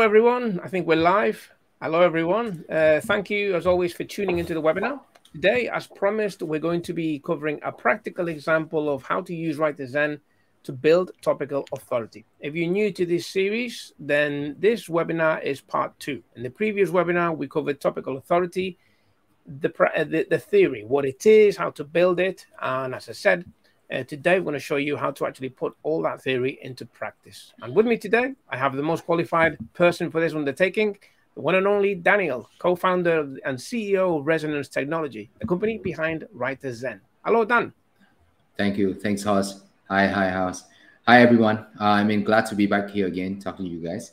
everyone. I think we're live. Hello, everyone. Thank you, as always, for tuning into the webinar. Today, as promised, we're going to be covering a practical example of how to use WriterZen to build topical authority. If you're new to this series, then this webinar is part 2. In the previous webinar, we covered topical authority, the theory, what it is, how to build it, and as I said, today, we're going to show you how to actually put all that theory into practice. And with me today, I have the most qualified person for this undertaking, the one and only Daniel, co-founder and CEO of Resonance Technology, the company behind WriterZen. Hello, Dan. Thank you. Thanks, Haas. Hi, Haas. Hi, everyone. Glad to be back here again, talking to you guys.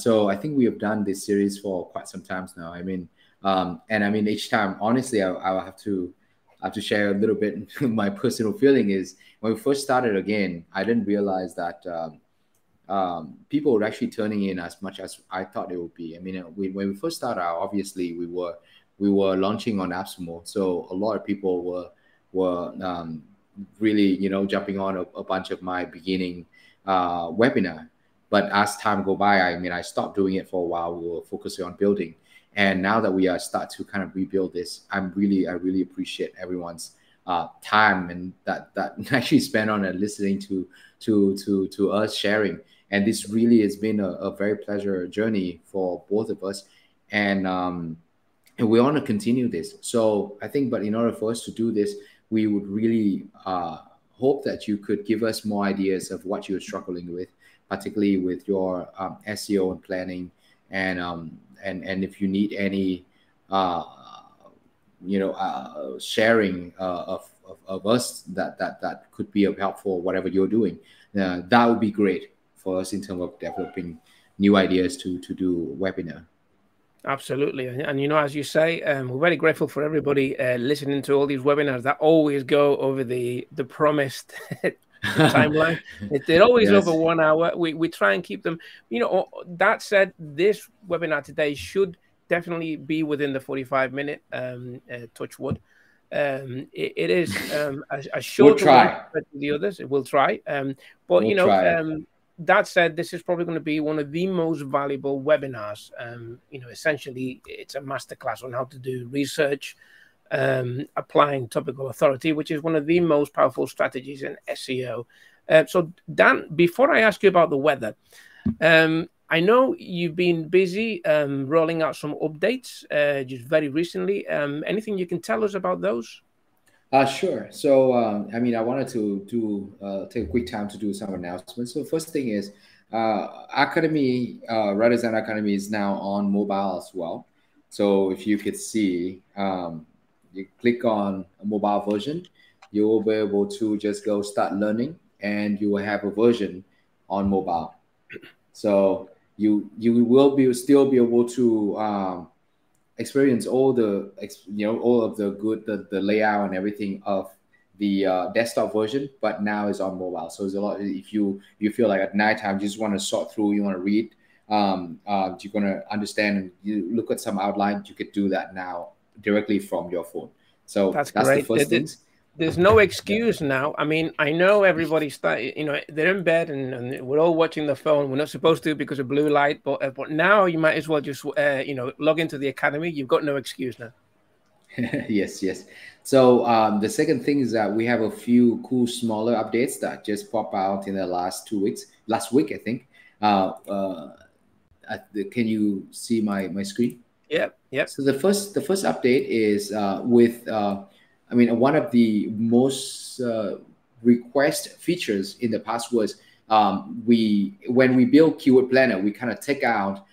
So I think we have done this series for quite some times now. Each time, honestly, I'll have to share a little bit. My personal feeling is when we first started again, I didn't realize that people were actually turning in as much as I thought it would be. When we first started out, obviously we were launching on AppSumo, so a lot of people were really jumping on a bunch of my beginning webinar. But as time go by, I stopped doing it for a while. We were focusing on building. And now that we are start to kind of rebuild this, I really appreciate everyone's time and that actually spent on it, listening to us sharing. And this really has been a very pleasure journey for both of us. And we want to continue this. So I think, but in order for us to do this, we would really hope that you could give us more ideas of what you're struggling with, particularly with your SEO and planning, and if you need any sharing of us that could be of help for whatever you're doing, that would be great for us in terms of developing new ideas to do webinar. Absolutely. And as you say, we're very grateful for everybody listening to all these webinars that always go over the promised timeline. They're always over 1 hour. We try and keep them, that said, this webinar today should definitely be within the 45-minute touch wood. It is a shorter one than the others. We'll try. That said, this is probably going to be one of the most valuable webinars. Essentially, it's a masterclass on how to do research, applying topical authority, which is one of the most powerful strategies in SEO. So, Dan, before I ask you about the weather, I know you've been busy rolling out some updates just very recently. Anything you can tell us about those? Sure. So, I wanted to take a quick time to do some announcements. So, first thing is, Academy, WriterZen Academy is now on mobile as well. So, if you could see, you click on a mobile version, you will be able to just go start learning, and you will have a version on mobile. So, you will still be able to experience all the all of the good the layout and everything of the desktop version, but now it's on mobile. So it's a lot. If you feel like at nighttime you just want to sort through, you want to read, you're going to understand, and you look at some outline, you could do that now directly from your phone. So that's the first thing. There's no excuse now. I know everybody they're in bed and we're all watching the phone. We're not supposed to because of blue light, but now you might as well just log into the academy. You've got no excuse now. Yes. So the second thing is that we have a few cool smaller updates that just pop out in the last 2 weeks. Last week, I think. Can you see my screen? Yeah. So the first update is with one of the most request features in the past was when we build keyword planner, we kind of take out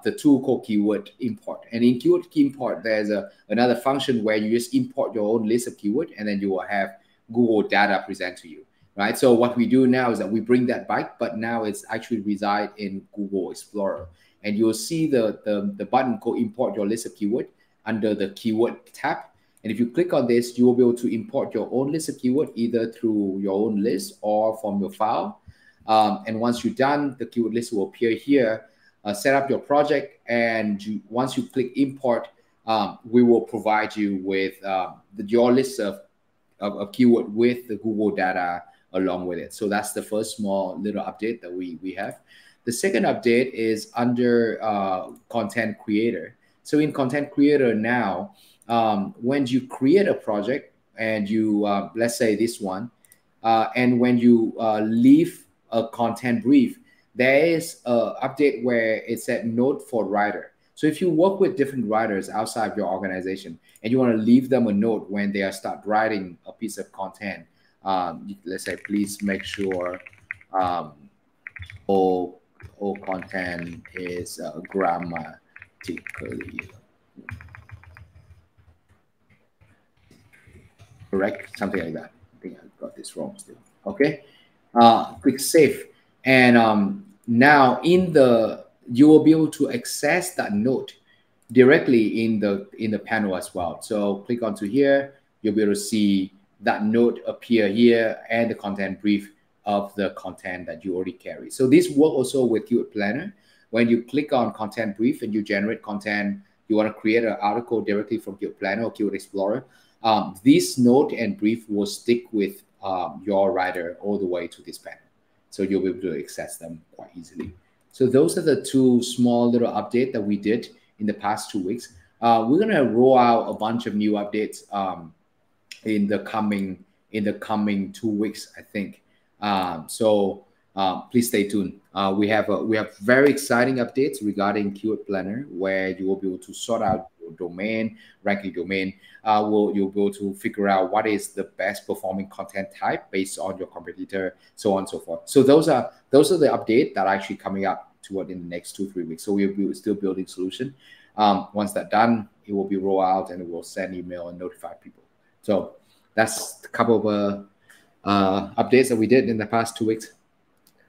the tool called keyword import. And in keyword import, there's another function where you just import your own list of keyword, and then you will have Google data present to you, right? So what we do now is that we bring that back, but now it's actually reside in Google Explorer. And you'll see the button called import your list of keyword under the keyword tab. And if you click on this, you will be able to import your own list of keyword either through your own list or from your file. And once you're done, the keyword list will appear here. Set up your project, and once you click import, we will provide you with your list of keyword with the Google data along with it. So that's the first small little update that we have. The second update is under content creator. So in content creator now, when you create a project and you, let's say this one, and when you leave a content brief, there is a update where it said note for writer. So if you work with different writers outside your organization and you want to leave them a note when they are start writing a piece of content, let's say, please make sure all content is grammatically correct, something like that. I think I got this wrong still. Okay, click save, and now in the you will be able to access that note directly in the panel as well. So click onto here, you'll be able to see that note appear here and the content brief of the content that you already carry. So this work also with Keyword Planner. When you click on content brief and you generate content, you want to create an article directly from Keyword Planner or Keyword Explorer, this note and brief will stick with your writer all the way to this panel. So you'll be able to access them quite easily. So those are the two small little updates that we did in the past 2 weeks. We're gonna roll out a bunch of new updates in the coming 2 weeks, I think. So please stay tuned. We have very exciting updates regarding Keyword Planner, where you will be able to sort out your domain, ranking domain. You'll be able to figure out what is the best performing content type based on your competitor, so on and so forth. So those are the updates that are actually coming up toward in the next 2-3 weeks. So we're still building solution. Once that's done, it will be rolled out and it will send email and notify people. So that's a couple of updates that we did in the past 2 weeks.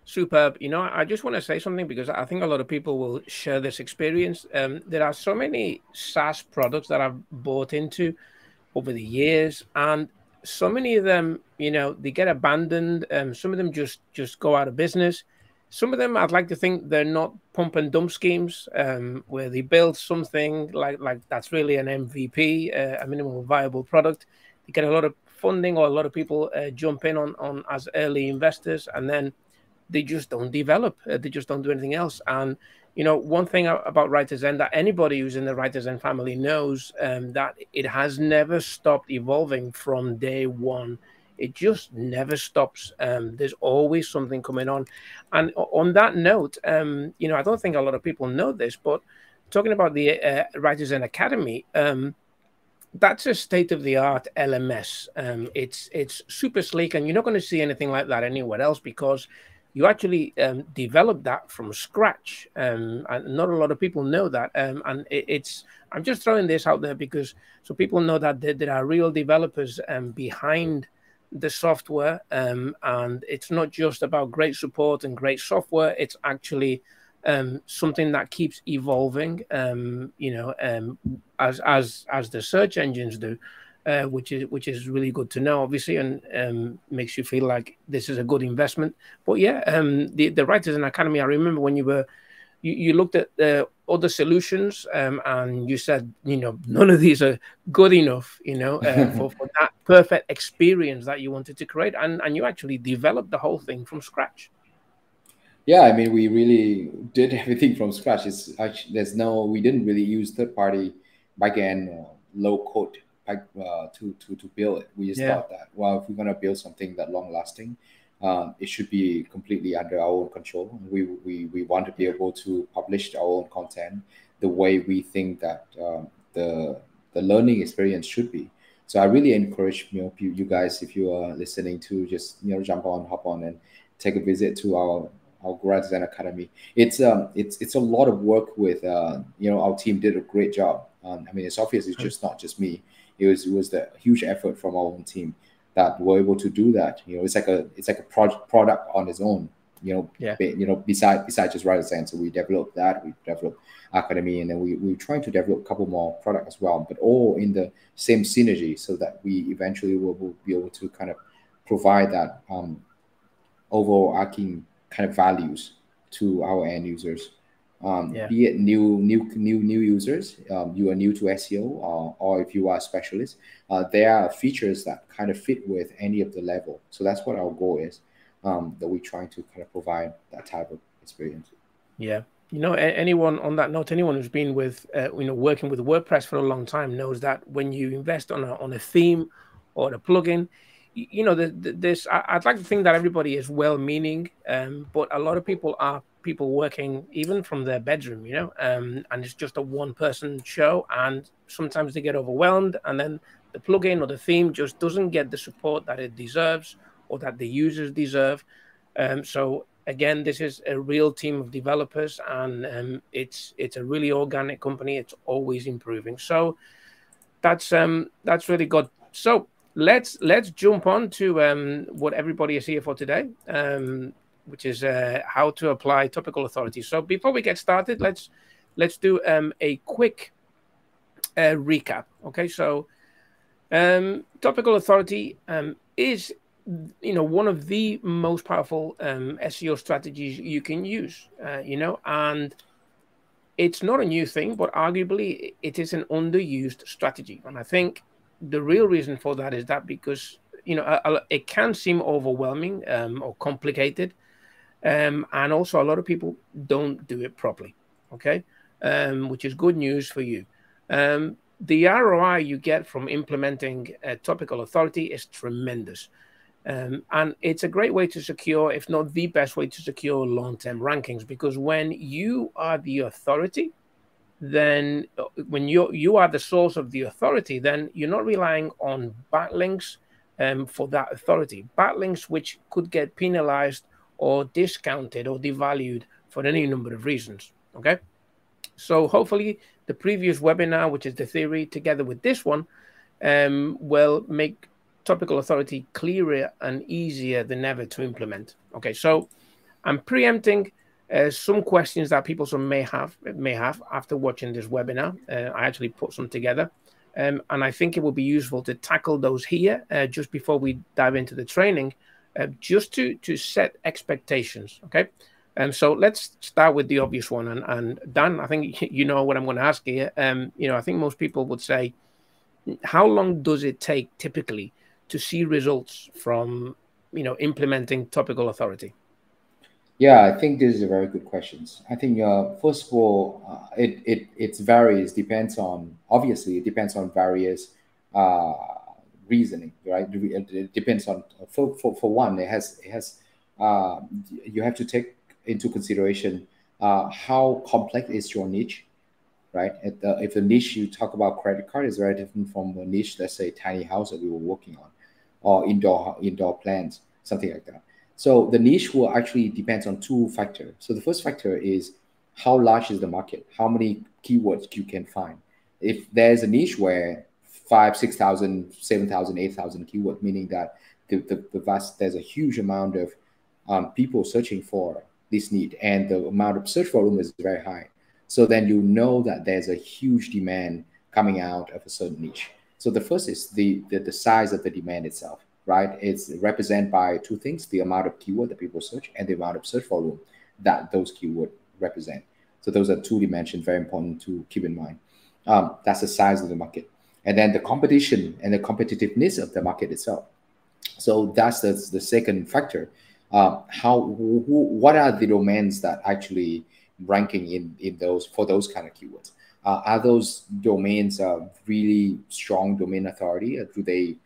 Superb. You know, I just want to say something because I think a lot of people will share this experience. There are so many SaaS products that I've bought into over the years, and so many of them, you know, they get abandoned. Some of them just go out of business. Some of them, I'd like to think they're not pump and dump schemes, where they build something like that's really an MVP, a minimum viable product. They get a lot of funding, or a lot of people jump in on as early investors, and then they just don't develop. They just don't do anything else. And you know, one thing about WriterZen that anybody who's in the WriterZen family knows, that it has never stopped evolving from day one. It just never stops. There's always something coming on. And on that note, you know, I don't think a lot of people know this, but talking about the WriterZen Academy, that's a state-of-the-art LMS. It's super sleek, and you're not going to see anything like that anywhere else because you actually developed that from scratch, and not a lot of people know that. And I'm just throwing this out there because so people know that there are real developers behind the software, and it's not just about great support and great software. It's actually something that keeps evolving, you know, as the search engines do. Which is really good to know, obviously, and makes you feel like this is a good investment. But yeah, the WriterZen Academy, I remember when you looked at other solutions, and you said, you know, none of these are good enough, you know, for that perfect experience that you wanted to create, and you actually developed the whole thing from scratch. Yeah, I mean, we really did everything from scratch. It's actually we didn't really use third party backend low code to build it. We just thought that, well, if we're gonna build something that long lasting, it should be completely under our own control. We want to be able to publish our own content the way we think that the learning experience should be. So I really encourage you guys, if you are listening, to just hop on and take a visit to our WriterZen Academy. It's a lot of work with our team did a great job. I mean, it's obvious it's just not just me. It was the huge effort from our own team that were able to do that. You know, it's like a product on its own. Besides just WriterZen. So we developed that. We developed Academy, and then we're trying to develop a couple more products as well, but all in the same synergy, so that we eventually will be able to kind of provide that overarching kind of values to our end users. Be it new users, you are new to SEO, or if you are a specialist, there are features that kind of fit with any of the level. So that's what our goal is, that we're trying to kind of provide that type of experience. Yeah. Anyone on that note, anyone who's been with, working with WordPress for a long time knows that when you invest on a theme or a plugin, this, I'd like to think that everybody is well-meaning, but a lot of people are people working even from their bedroom, and it's just a one-person show, and sometimes they get overwhelmed, and then the plugin or the theme just doesn't get the support that it deserves or that the users deserve. So again, this is a real team of developers, and it's a really organic company. It's always improving. So that's really good. So let's jump on to what everybody is here for today, which is how to apply topical authority. So before we get started, let's do a quick recap. Okay, so topical authority is one of the most powerful SEO strategies you can use, and it's not a new thing, but arguably it is an underused strategy. And I think the real reason for that is that because, it can seem overwhelming or complicated. And also a lot of people don't do it properly. Okay. Which is good news for you. The ROI you get from implementing a topical authority is tremendous. And it's a great way to secure, if not the best way to secure long-term rankings, because when you are the authority, then when you are the source of the authority, then you're not relying on backlinks for that authority. Backlinks which could get penalized or discounted or devalued for any number of reasons. Okay. So hopefully the previous webinar, which is the theory, together with this one, will make topical authority clearer and easier than ever to implement. Okay, so I'm preempting some questions that people may have after watching this webinar. I actually put some together, and I think it will be useful to tackle those here just before we dive into the training, just to set expectations. Okay, and so let's start with the obvious one. And Dan, I think you know what I'm going to ask here. I think most people would say, how long does it take typically to see results from implementing topical authority? Yeah, I think this is a very good question. I think first of all, it varies. Depends on, obviously it depends on various uh, reasoning, right? It depends on, for one, it has you have to take into consideration how complex is your niche, right? If the niche you talk about credit card is very different from a niche, let's say tiny house that we were working on, or indoor plants, something like that. So the niche will actually depends on two factors. So the first factor is how large is the market, how many keywords you can find. If there's a niche where 5, 6,000, 7,000, 8,000 keyword, meaning that there's a huge amount of people searching for this need, and the amount of search volume is very high. So then you know that there's a huge demand coming out of a certain niche. So the first is the size of the demand itself, right? It's represented by two things: the amount of keyword that people search and the amount of search volume that those keyword represent. So those are two dimensions very important to keep in mind. That's the size of the market, and then the competition and the competitiveness of the market itself. So that's the second factor. What are the domains that actually ranking in those for those kind of keywords? Are those domains really strong domain authority? Or do they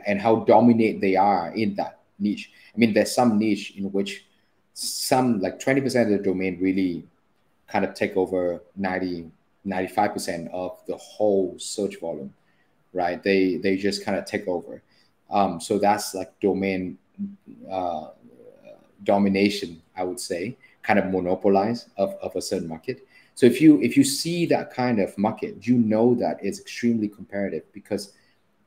and how dominate they are in that niche? I mean, there's some niche in which some like 20% of the domain really kind of take over 95% of the whole search volume, right? They just kind of take over. So that's like domain uh, domination, I would say, kind of monopolize of a certain market. So if you see that kind of market, you know that it's extremely competitive, because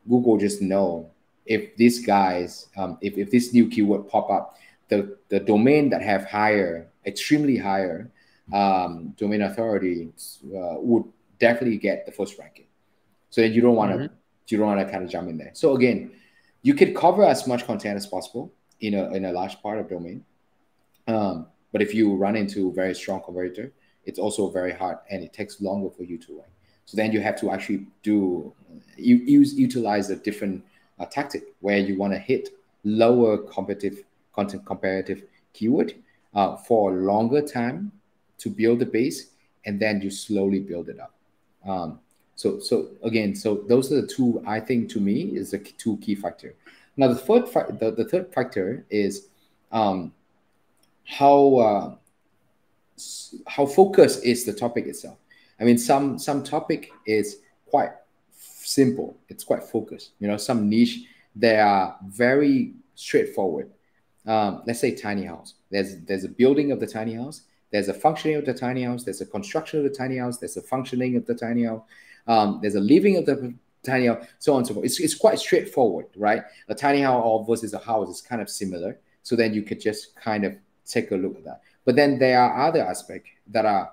Google just know if these guys, if this new keyword pop up, the domain that have higher, extremely higher domain authority would definitely get the first ranking. So then you don't want to kind of jump in there. So again, you could cover as much content as possible in a large part of domain. But if you run into a very strong competitor, it's also very hard and it takes longer for you to rank. So then you have to actually utilize a different tactic where you want to hit lower competitive content comparative keyword for a longer time to build the base, and then you slowly build it up. So those are the two, I think, to me, is the two key factor. Now the third factor is how focused is the topic itself. I mean, some topic is quite simple, it's quite focused. Some niche, they are very straightforward. Let's say tiny house. There's a building of the tiny house, there's a functioning of the tiny house, there's a construction of the tiny house, there's a functioning of the tiny house, there's a living of the tiny house, so on and so forth. It's quite straightforward, right? A tiny house versus a house is kind of similar. So then you could just kind of take a look at that. But then there are other aspects that are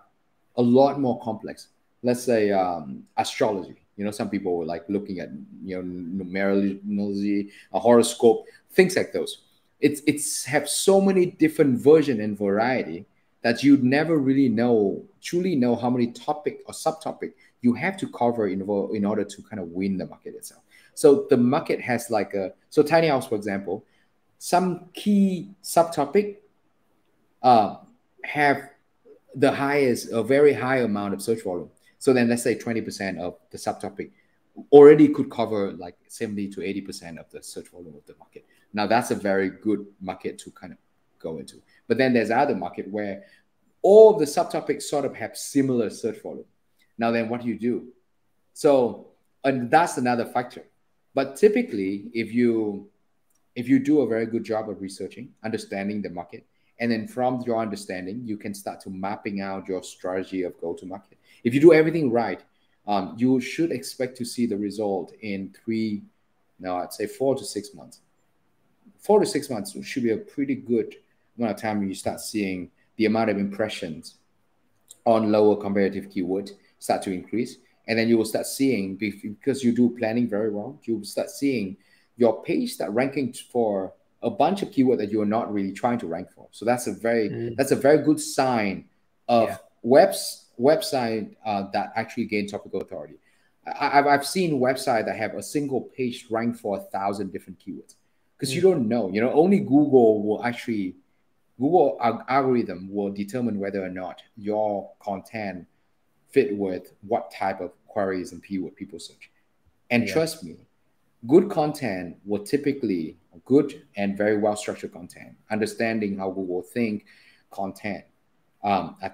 a lot more complex. Let's say astrology. Some people were like looking at numerology, a horoscope, things like those. It's have so many different version and variety that you'd never really truly know how many topic or subtopic you have to cover in order to kind of win the market itself. So the market has tiny house, for example, some key subtopic have a very high amount of search volume. So then let's say 20% of the subtopic already could cover like 70 to 80% of the search volume of the market. Now that's a very good market to kind of go into. But then there's other market where all of the subtopics sort of have similar search volume. Now then what do you do? So, and that's another factor. But typically, if you do a very good job of researching, understanding the market, and then from your understanding, you can start to mapping out your strategy of go-to-market. If you do everything right, you should expect to see the result in I'd say 4 to 6 months. 4 to 6 months should be a pretty good amount of time when you start seeing the amount of impressions on lower comparative keyword start to increase. And then you will start seeing, because you do planning very well, you will start seeing your page start ranking for a bunch of keywords that you are not really trying to rank for. So that's a very good sign of website that actually gain topical authority. I've seen websites that have a single page ranked for 1,000 different keywords, because you don't know. Only Google algorithm will determine whether or not your content fit with what type of queries and keyword people search. And trust me, good content will typically, good and very well-structured content, understanding how Google think content,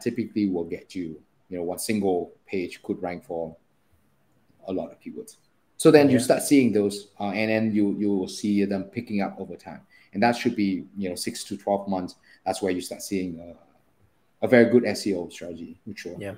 typically will get you, one single page could rank for a lot of keywords. So then you start seeing those, and then you will see them picking up over time. And that should be, 6 to 12 months. That's where you start seeing a very good SEO strategy. Sure. Yeah.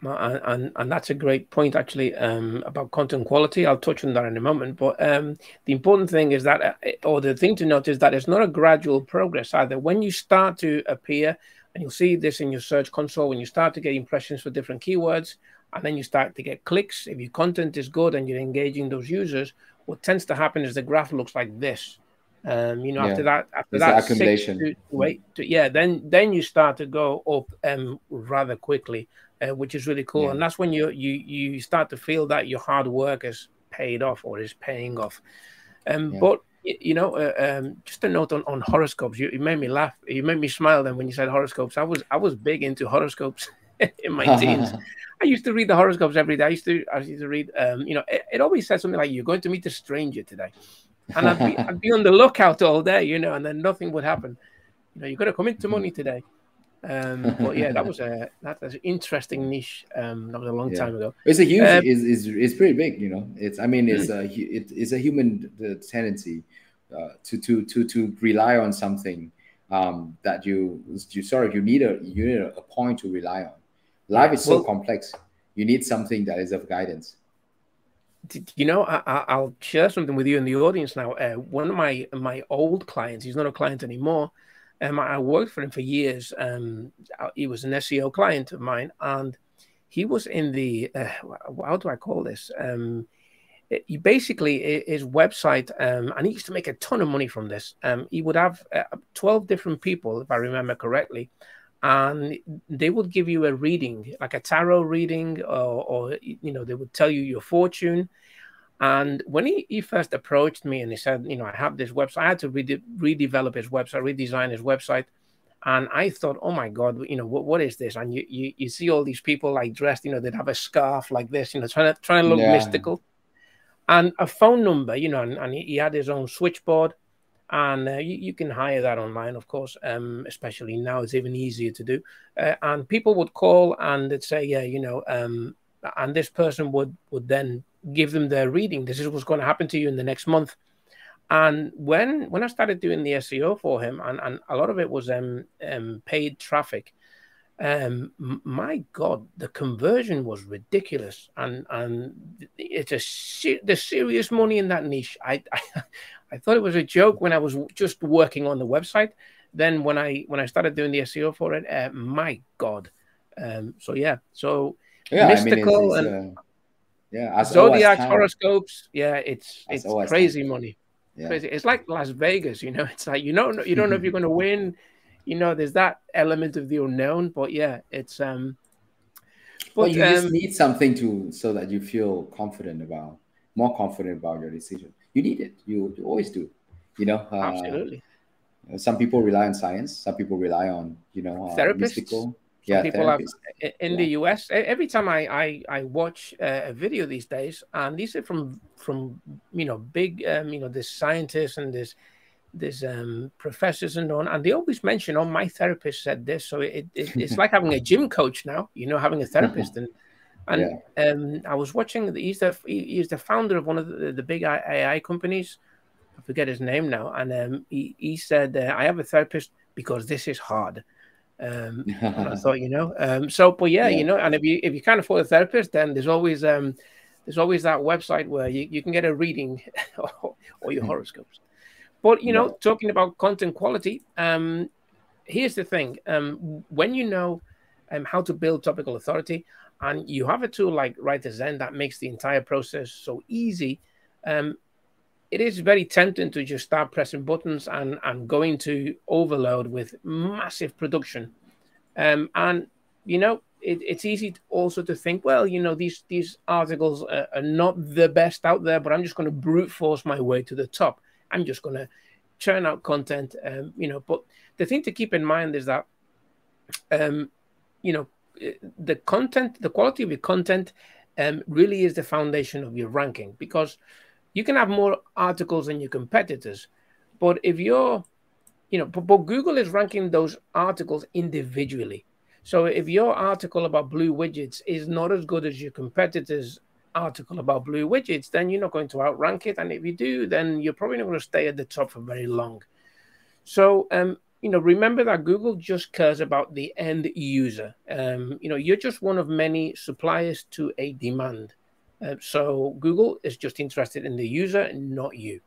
And that's a great point, actually, about content quality. I'll touch on that in a moment. But the important thing is that, or the thing to note is that it's not a gradual progress either. When you start to appear, and you'll see this in your search console, when you start to get impressions for different keywords, and then you start to get clicks, if your content is good and you're engaging those users, what tends to happen is the graph looks like this. After that accumulation, then you start to go up rather quickly, which is really cool. And that's when you start to feel that your hard work is paid off or is paying off. But just a note on horoscopes. You made me laugh. You made me smile then when you said horoscopes. I was big into horoscopes in my teens. I used to read the horoscopes every day. I used to read. It always said something like, "You're going to meet a stranger today," and I'd be on the lookout all day, and then nothing would happen. You're going to come into money today. But yeah, that's an interesting niche. That was a long time ago. It's a huge. It's pretty big. It's a human tendency to rely on something that you need a point to rely on. Life is so complex. You need something that is of guidance. I'll share something with you in the audience now. One of my old clients, he's not a client anymore. I worked for him for years. He was an SEO client of mine, and he was in the how do I call this? He basically, his website, and he used to make a ton of money from this. He would have 12 different people, if I remember correctly, and they would give you a reading, like a tarot reading, or they would tell you your fortune. And when he first approached me and he said, I have this website, I had to redevelop his website, redesign his website. And I thought, oh my God, you know, what is this? And you see all these people like dressed, you know, they'd have a scarf like this, you know, trying to look Yeah. mystical, and a phone number, you know, and he had his own switchboard, and you can hire that online, of course. Especially now, it's even easier to do. And people would call and they'd say, yeah, you know, and this person would then give them their reading. This is what's going to happen to you in the next month. And when I started doing the SEO for him, and a lot of it was paid traffic, my God, the conversion was ridiculous, and it's the serious money in that niche. I thought it was a joke when I was just working on the website. Then when I started doing the SEO for it, my God. So yeah, so Yeah, I mean, mystical and yeah, as old as zodiacs, time, horoscopes. Yeah, as it's old as time. crazy money. Yeah. Crazy. It's like Las Vegas, you know. It's like you don't know if you're going to win. You know, there's that element of the unknown. But yeah, it's Well, but you just need something to so that you feel confident about, more confident about your decision. You need it. You always do. You know, absolutely. some people rely on science. Some people rely on Therapists. mystical. Some Yeah, people have therapists. in the Yeah. US. Every time I watch a video these days, and these are from you know big you know this scientists and this professors and on, and they always mention, oh, my therapist said this. So it's like having a gym coach now. You know, having a therapist and Yeah. I was watching. He's the founder of one of the big AI companies. I forget his name now, and he said, I have a therapist because this is hard. And I thought, you know, so, but yeah, Yeah. you know, and if you can't afford a therapist, then there's always that website where you can get a reading or your horoscopes. But you know, Right. talking about content quality, here's the thing: when you know how to build topical authority, and you have a tool like WriterZen that makes the entire process so easy, um, it is very tempting to just start pressing buttons and going to overload with massive production. And you know, it's easy also to think, well, you know, these articles are not the best out there, but I'm just going to brute force my way to the top. I'm just going to churn out content, you know. But the thing to keep in mind is that, um, you know, the content, the quality of your content, really is the foundation of your ranking, because you can have more articles than your competitors, but if you're, you know, but Google is ranking those articles individually. So if your article about blue widgets is not as good as your competitor's article about blue widgets, then you're not going to outrank it. And if you do, then you're probably not going to stay at the top for very long. So, you know, remember that Google just cares about the end user. You know, you're just one of many suppliers to a demand. So Google is just interested in the user, not you. Yeah.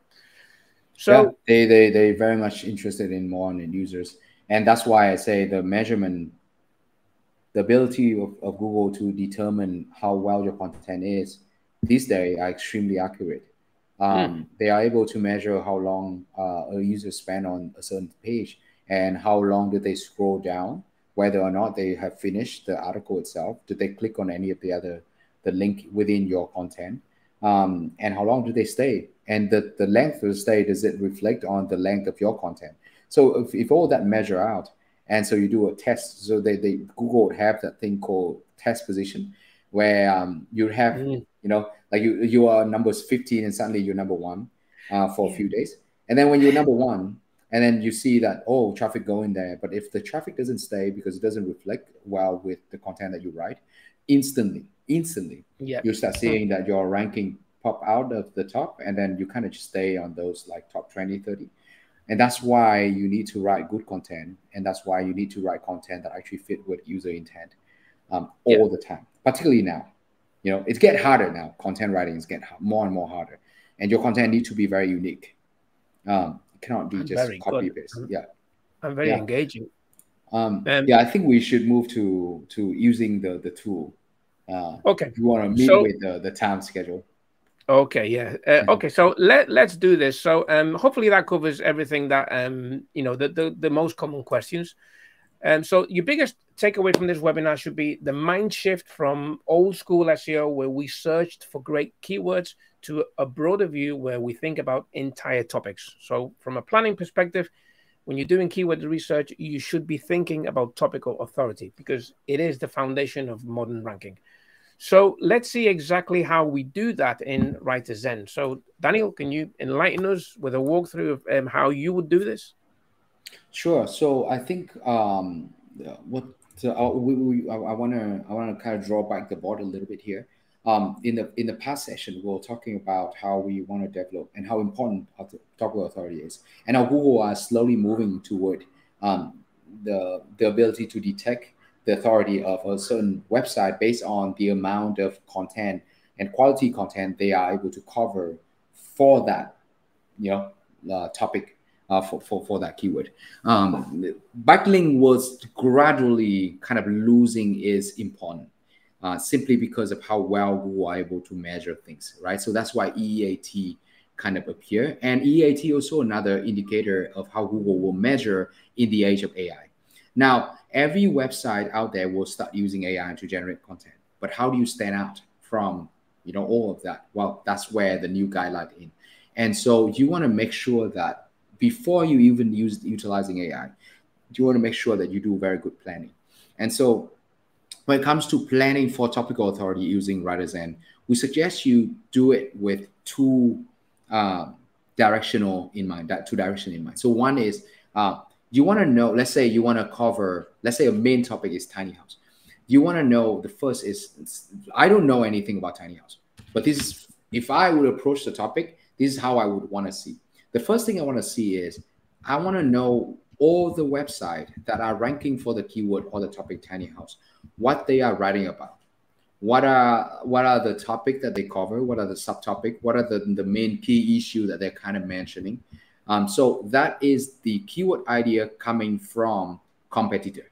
So, They very much interested in more on the users, and that's why I say the measurement, the ability of Google to determine how well your content is these days are extremely accurate. They are able to measure how long a user spent on a certain page and how long did they scroll down, whether or not they have finished the article itself, did they click on any of the link within your content, and how long do they stay, and the length of the stay, does it reflect on the length of your content? So if all that measure out, and so you do a test. So they Google would have that thing called test position, where you have, like you are numbers 15 and suddenly you're number one for a yeah, few days, and then when you're number one, and then you see that, oh, traffic going there, but if the traffic doesn't stay because it doesn't reflect well with the content that you write, instantly yeah, you start seeing that your ranking pop out of the top, and then you kind of just stay on those like top 20, 30. And that's why you need to write good content, and that's why you need to write content that actually fit with user intent, yeah. all the time, particularly now. It's getting harder now. Content writing is getting more and more harder, and your content needs to be very unique. It cannot be I'm just very copy good. paste. Yeah. I'm very Yeah. engaging. Yeah, I think we should move to using the tool. Okay. If you want to meet So with the time schedule. okay, yeah. Okay, so let's do this. So hopefully that covers everything that you know, the most common questions. So your biggest takeaway from this webinar should be the mind shift from old school SEO, where we searched for great keywords, to a broader view where we think about entire topics. So from a planning perspective, when you're doing keyword research, you should be thinking about topical authority because it is the foundation of modern ranking. So let's see exactly how we do that in WriterZen. So Daniel, can you enlighten us with a walkthrough of how you would do this? Sure. So I think what I wanna kind of draw back the board a little bit here. In the past session, we were talking about how we want to develop and how important topical authority is, and how Google are slowly moving toward the ability to detect the authority of a certain website based on the amount of content and quality content they are able to cover for that, topic, for that keyword. Backlink was gradually kind of losing its importance, simply because of how well Google are able to measure things, right? So that's why EAT kind of appear. And EAT also another indicator of how Google will measure in the age of AI. Now, every website out there will start using AI to generate content. But how do you stand out from all of that? Well, that's where the new guideline in. And so you want to make sure that before you even utilizing AI, you want to make sure that you do very good planning. And so when it comes to planning for topical authority using WriterZen, we suggest you do it with two directions in mind. So one is you want to know, let's say you want to cover, let's say a main topic is tiny house. You want to know, the first is, I don't know anything about tiny house, but this is, if I would approach the topic, this is how I would want to see. The first thing I want to see is, I want to know all the websites that are ranking for the keyword or the topic tiny house, what they are writing about. What are the topic that they cover? What are the subtopic? What are the main key issue that they're kind of mentioning? So that is the keyword idea coming from competitor,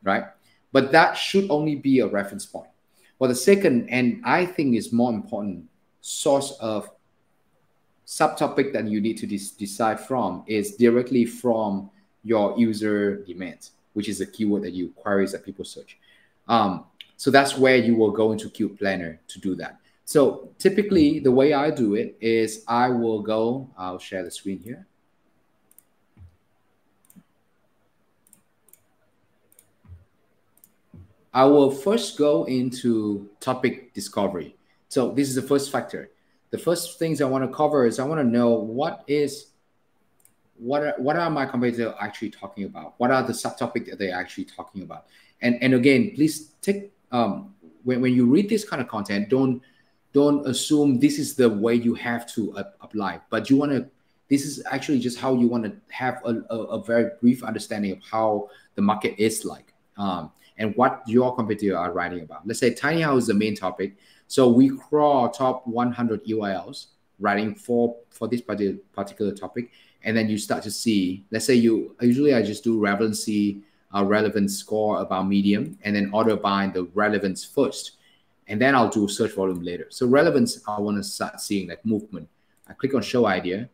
right? But that should only be a reference point. Well, the second, and I think is more important, source of subtopic that you need to decide from is directly from your user demands, which is the keyword that you queries that people search. So that's where you will go into Keyword Planner to do that. So typically the way I do it is I'll share the screen here. I will first go into topic discovery. So this is the first factor. The first things I want to cover is I want to know what are my competitors actually talking about? What are the subtopics that they're actually talking about? And again, please take when you read this kind of content, don't assume this is the way you have to apply, but you want to. This is actually just how you want to have a very brief understanding of how the market is like, and what your competitors are writing about. Let's say tiny house is the main topic, so we crawl top 100 URLs writing for this particular topic, and then you start to see. Let's say usually I just do relevancy, relevance score about medium, and then order by the relevance first, and then I'll do search volume later. So relevance, I want to start seeing like movement. I click on show idea.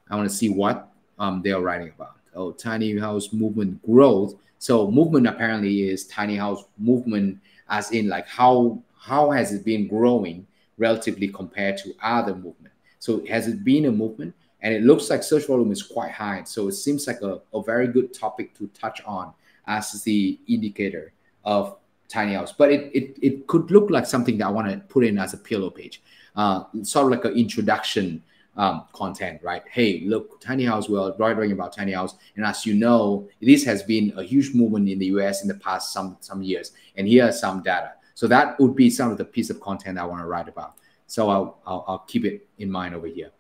I want to see what they are writing about. Oh, tiny house movement growth. So movement apparently is tiny house movement, as in like how has it been growing relatively compared to other movement. So has it been a movement? And it looks like search volume is quite high. So it seems like a very good topic to touch on as the indicator of tiny house. But it could look like something that I want to put in as a pillow page, sort of like an introduction content, right? Hey, look, tiny house, we're writing about tiny house. And as you know, this has been a huge movement in the US in the past some years. And here are some data. So that would be some of the piece of content I want to write about. So I'll keep it in mind over here.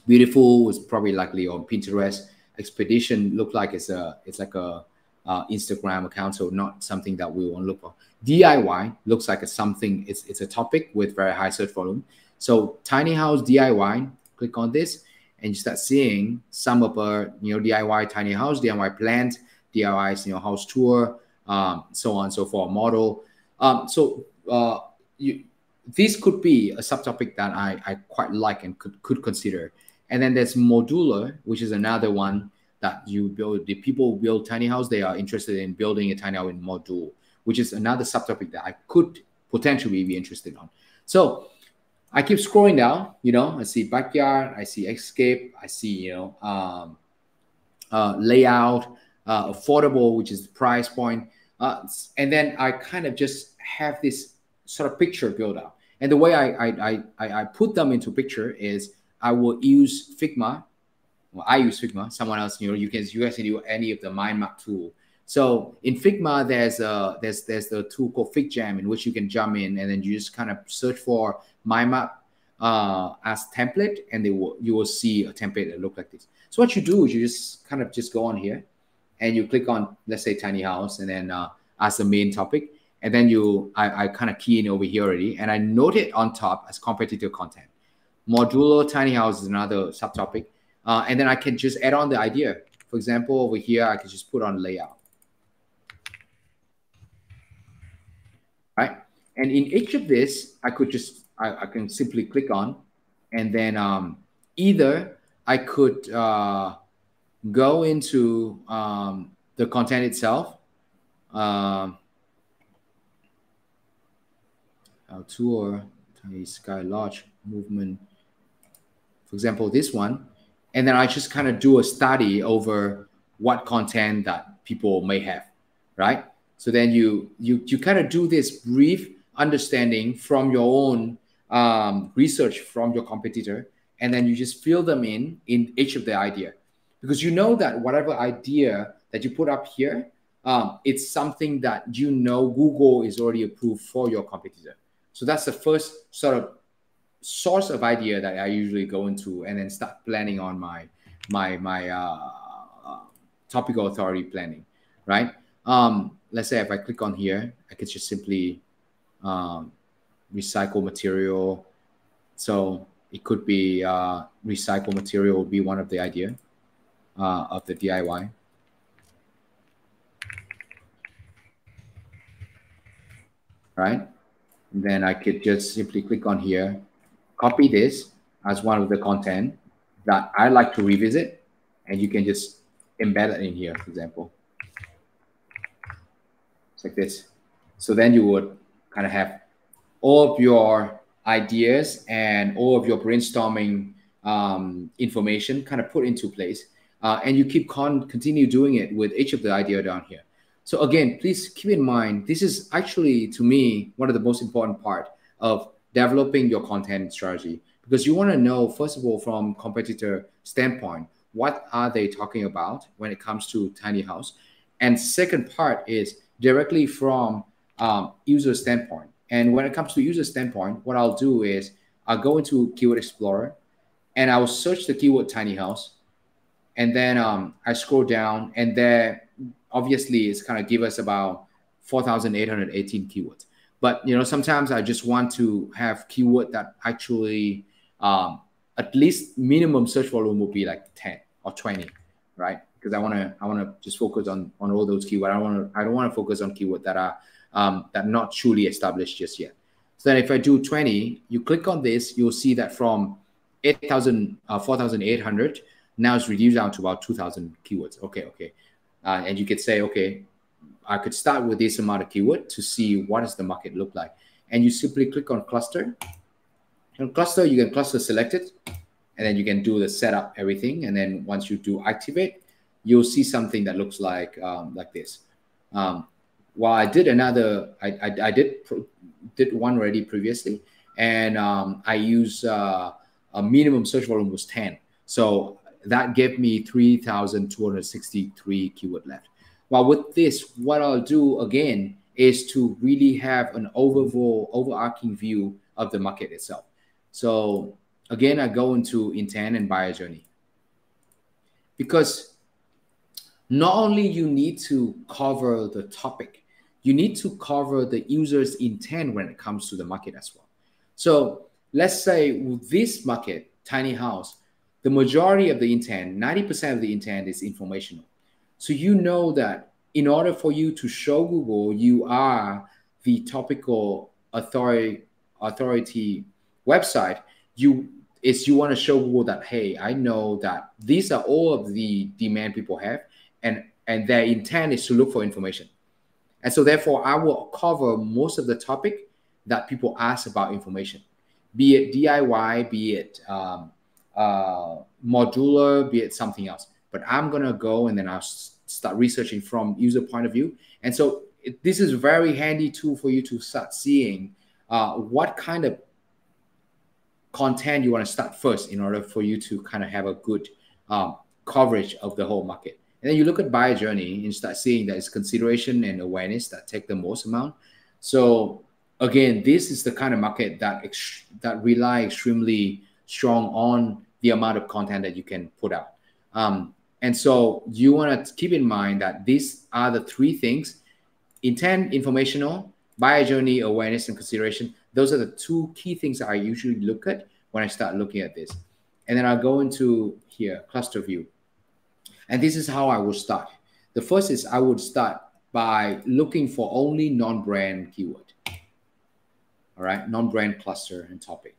Beautiful is probably likely on Pinterest. Expedition look like it's like a Instagram account, so not something that we want to look for. DIY looks like it's a topic with very high search volume. So tiny house DIY, click on this and you start seeing some of DIY tiny house, DIY plant, DIY house tour, so on and so forth, model. This could be a subtopic that I quite like and could consider. And then there's modular, which is another one that you build. The people build tiny house, they are interested in building a tiny house in module, which is another subtopic that I could potentially be interested on. So I keep scrolling down, I see backyard, I see escape, I see, layout, affordable, which is the price point. And then I kind of just have this sort of picture build up. And the way I put them into picture is I will use Figma. Well, I use Figma. Someone else, you guys can use any of the mind map tool. So in Figma, there's the tool called FigJam, in which you can jump in and then you just kind of search for mind map as template, and you will see a template that look like this. So what you do is you just kind of just go on here and you click on, let's say, tiny house, and then as the main topic. And then I kind of key in over here already, and I note it on top as competitor content. Modular tiny house is another subtopic. And then I can just add on the idea. For example, over here, I can just put on layout. Right? And in each of this, I can simply click on, and then either I could go into the content itself, tour, tiny sky large movement, for example, this one, and then I just kind of do a study over what content that people may have, right? So then you kind of do this brief understanding from your own research from your competitor, and then you just fill them in each of the idea, because you know that whatever idea that you put up here, it's something that Google is already approved for your competitor. So that's the first sort of source of idea that I usually go into, and then start planning on my topical authority planning, right? Let's say if I click on here, I could just simply recycle material. So it could be recycle material would be one of the idea of the DIY. Right? And then I could just simply click on here, copy this as one of the content that I like to revisit, and you can just embed it in here, for example. It's like this. So then you would kind of have all of your ideas and all of your brainstorming information kind of put into place, and you continue doing it with each of the idea down here. So again, please keep in mind, this is actually, to me, one of the most important part of developing your content strategy, because you want to know, first of all, from competitor standpoint, what are they talking about when it comes to tiny house? And second part is directly from user standpoint. And when it comes to user standpoint, what I'll do is I'll go into Keyword Explorer, and I'll search the keyword tiny house. And then I scroll down, and there, obviously, it's kind of give us about 4,818 keywords. But sometimes I just want to have keyword that actually at least minimum search volume will be like 10 or 20, right? Because I want to just focus on all those keywords. I don't want to focus on keywords that are not truly established just yet. So then if I do 20, you click on this, you'll see that from 4,800 now it's reduced down to about 2,000 keywords. Okay. And you could say, okay, I could start with this amount of keyword to see what does the market look like. And you simply click on cluster. And cluster, you can cluster select it, and then you can do the setup, everything. And then once you do activate, you'll see something that looks like this. Well, I did another, I did one already previously, and I use a minimum search volume was 10. So that gave me 3,263 keyword left. Well, with this, what I'll do again is to really have an overarching view of the market itself. So again, I go into intent and buyer journey, because not only you need to cover the topic, you need to cover the user's intent when it comes to the market as well. So let's say with this market, tiny house, the majority of the intent, 90% of the intent is informational. So you know that in order for you to show Google you are the topical authority website, you want to show Google that, hey, I know that these are all of the demand people have, and their intent is to look for information. And so therefore, I will cover most of the topic that people ask about information, be it DIY, be it modular, be it something else. but I'm going to go and then I'll start researching from user point of view. And so this is a very handy tool for you to start seeing what kind of content you want to start first in order for you to kind of have a good coverage of the whole market. And then you look at buyer journey and you start seeing that it's consideration and awareness that take the most amount. So again, this is the kind of market that rely extremely strong on the amount of content that you can put out. And so you want to keep in mind that these are the three things: intent, informational, buyer journey, awareness, and consideration. Those are the two key things that I usually look at when I start looking at this. And then I'll go into here, cluster view. And this is how I would start. The first is I would start by looking for only non-brand keyword. All right, non-brand cluster and topic.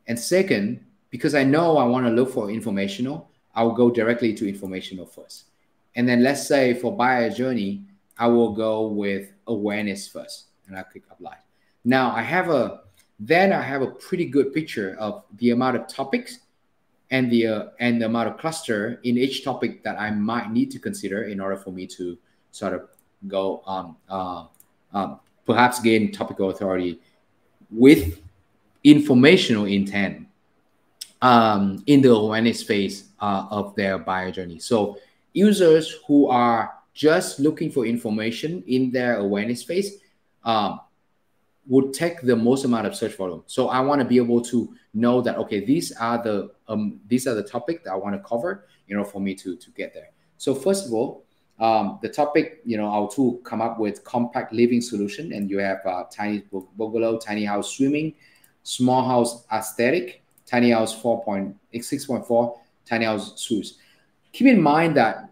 And second, because I know I want to look for informational, I'll go directly to informational first. And then let's say for buyer journey, I will go with awareness first, and I click apply. Now I have a pretty good picture of the amount of topics and the amount of cluster in each topic that I might need to consider in order for me to sort of go perhaps gain topical authority with informational intent in the awareness phase of their buyer journey. So users who are just looking for information in their awareness phase would take the most amount of search volume. So I want to be able to know that, okay, these are the topic that I want to cover, for me to get there. So first of all, the topic, our tool come up with compact living solution, and you have tiny bungalow, tiny house swimming, small house aesthetic, tiny house 6.4, tiny house suites. Keep in mind that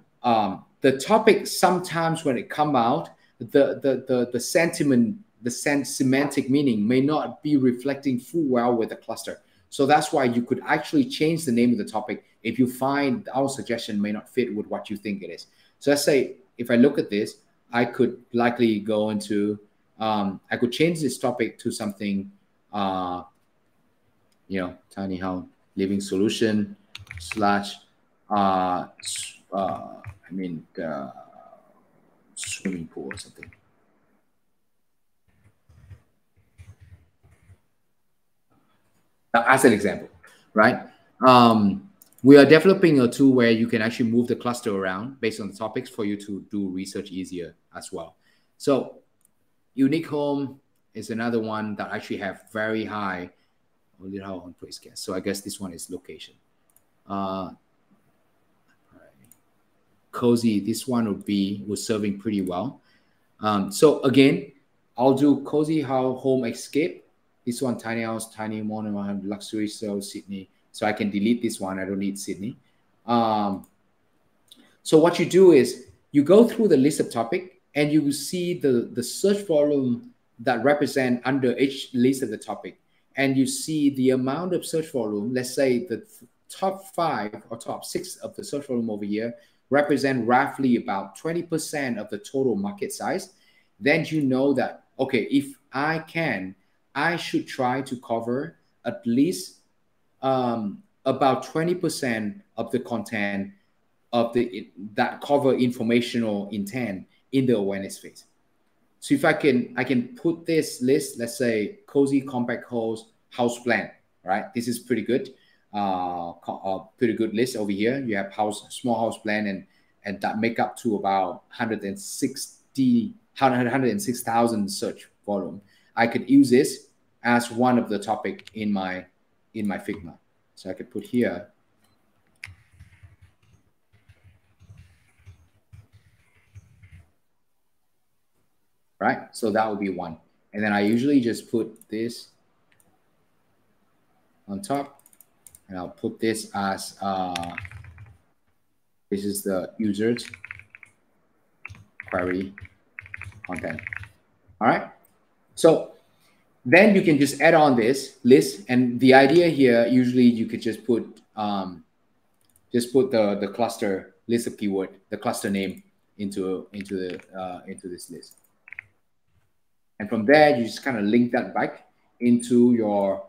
the topic sometimes when it come out, the sentiment, the semantic meaning may not be reflecting full well with the cluster. So that's why you could actually change the name of the topic if you find our suggestion may not fit with what you think it is. So let's say if I look at this, I could likely go into, I could change this topic to something, tiny house living solution slash, swimming pool or something. As an example, right? We are developing a tool where you can actually move the cluster around based on the topics for you to do research easier as well. So unique home is another one that actually have very high on place guess. So I guess this one is location. Cozy, this one was serving pretty well. So again, I'll do cozy home escape. This one, tiny house, tiny mono, luxury, so Sydney. So I can delete this one. I don't need Sydney. So what you do is you go through the list of topic and you will see the search volume that represent under each list of the topic. And you see the amount of search volume, let's say the top 5 or top 6 of the search volume over here represent roughly about 20% of the total market size. Then you know that, okay, if I should try to cover at least about 20% of the content of that cover informational intent in the awareness phase. So if I can put this list, let's say cozy compact house plan, right? This is pretty good. Pretty good list over here. You have small house plan and that make up to about 106,000 search volume. I could use this as one of the topic in my Figma. So I could put here. Right, so that would be one. And then I usually just put this on top, and I'll put this as, this is the users query content. All right, so then you can just add on this list, and the idea here, usually you could just put the cluster list of keyword, the cluster name into this list. And from there, you just kind of link that back into your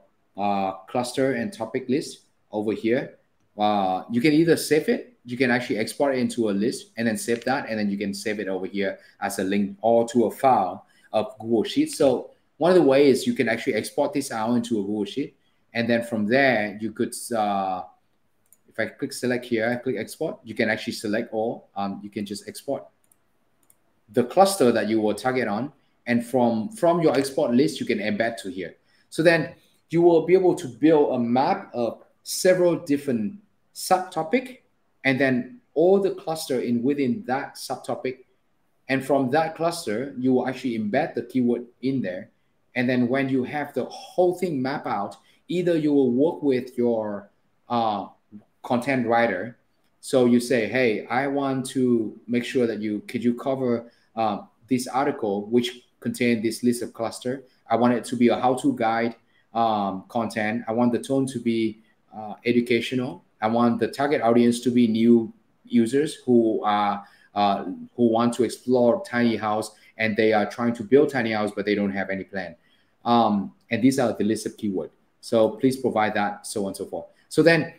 cluster and topic list over here. you can either save it, you can actually export it into a list and then save that, and then you can save it over here as a link or to a file of Google Sheets. So one of the ways you can actually export this out into a Google Sheet, and then from there you could, if I click select here, I click export, you can actually select all. You can just export the cluster that you will target on, and from your export list, you can embed to here. So then you will be able to build a map of several different subtopic, and then all the cluster in within that subtopic. And from that cluster, you will actually embed the keyword in there. And then when you have the whole thing map out, either you will work with your content writer. So you say, hey, I want to make sure that could you cover this article, which contain this list of cluster. I want it to be a how-to guide content. I want the tone to be educational. I want the target audience to be new users who want to explore tiny house, and they are trying to build tiny house, but they don't have any plan. And these are the list of keyword. So please provide that, so on and so forth. So then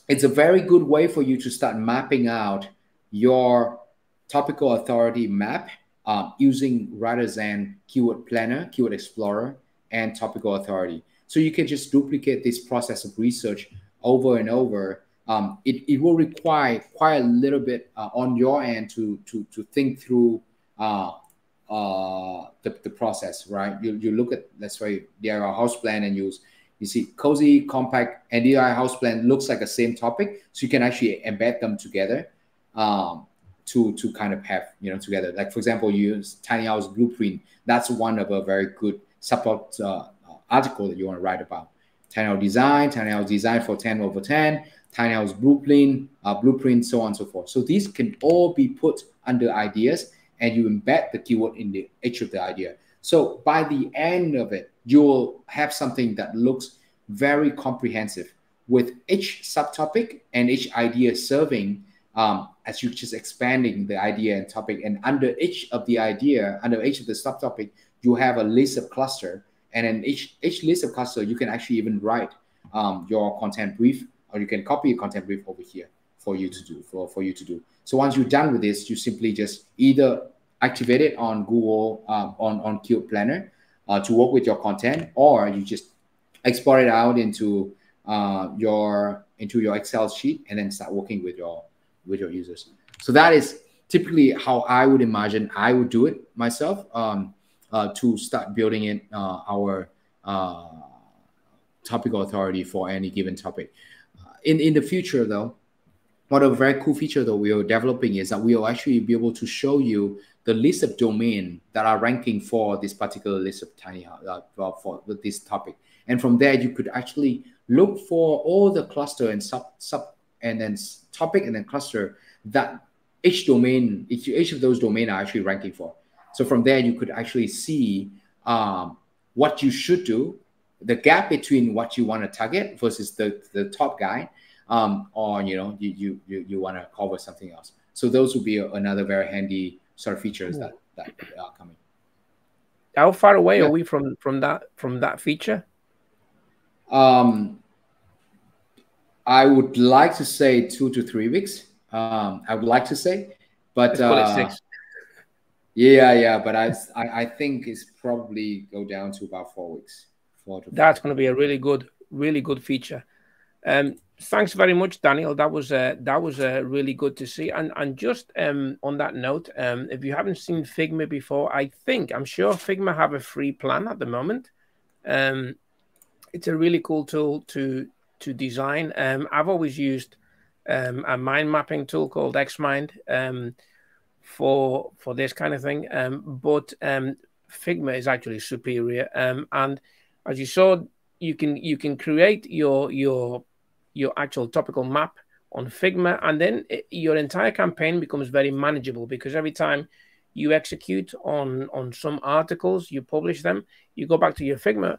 it's a very good way for you to start mapping out your topical authority map using WriterZen Keyword Planner, Keyword Explorer, and Topical Authority. So you can just duplicate this process of research over and over. It will require quite a little bit on your end to think through the process, right? You look at, let's say, DIY house plan, and you see cozy, compact, and DIY house plan looks like the same topic, so you can actually embed them together to kind of have together. Like for example, you use tiny house blueprint. That's one of a very good support article that you want to write about. Tiny house design for 10 over 10, tiny house blueprint, so on and so forth. So these can all be put under ideas, and you embed the keyword in each of the idea. So by the end of it, you will have something that looks very comprehensive, with each subtopic and each idea serving as you're just expanding the idea and topic. And under each of the idea, under each of the subtopic, you have a list of cluster. And in each list of cluster, you can actually even write your content brief, or you can copy a content brief over here for you to do. So once you're done with this, you simply just either activate it on Google on Keyword Planner to work with your content, or you just export it out into your Excel sheet, and then start working with your users. So that is typically how I would imagine I would do it myself to start building in our topical authority for any given topic. In the future, though, what a very cool feature that we are developing is that we will actually be able to show you the list of domain that are ranking for this particular list of tiny for this topic. And from there, you could actually look for all the cluster and sub and then topic and then cluster that each of those domain are actually ranking for. So from there, you could actually see what you should do, the gap between what you want to target versus the top guy, or you want to cover something else. So those would be another very handy sort of features that are coming. How far away are we from that feature? I would like to say 2 to 3 weeks. I would like to say, but let's call it 6. Yeah, but I think it's probably go down to about 4 weeks. That's going to be a really good feature. Thanks very much, Daniel. That was really good to see. And just on that note, if you haven't seen Figma before, I'm sure Figma have a free plan at the moment. It's a really cool tool to design. I've always used a mind mapping tool called Xmind for this kind of thing, but Figma is actually superior. And as you saw, you can create your actual topical map on Figma, and then your entire campaign becomes very manageable, because every time you execute on some articles, you publish them, you go back to your Figma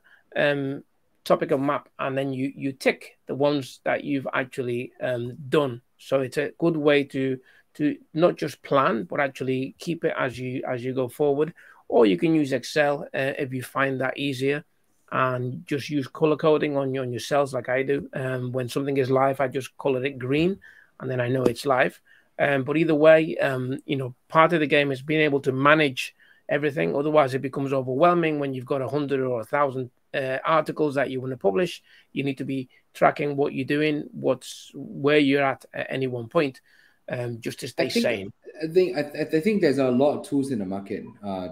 topical map, and then you tick the ones that you've actually done. So it's a good way to not just plan, but actually keep it as you go forward. Or you can use Excel if you find that easier. and just use color coding on your cells like I do. When something is live, I just color it green, and then I know it's live. But either way, part of the game is being able to manage everything. Otherwise, it becomes overwhelming when you've got 100 or 1,000 articles that you want to publish. You need to be tracking what you're doing, where you're at any one point, just to stay sane. I think there's a lot of tools in the market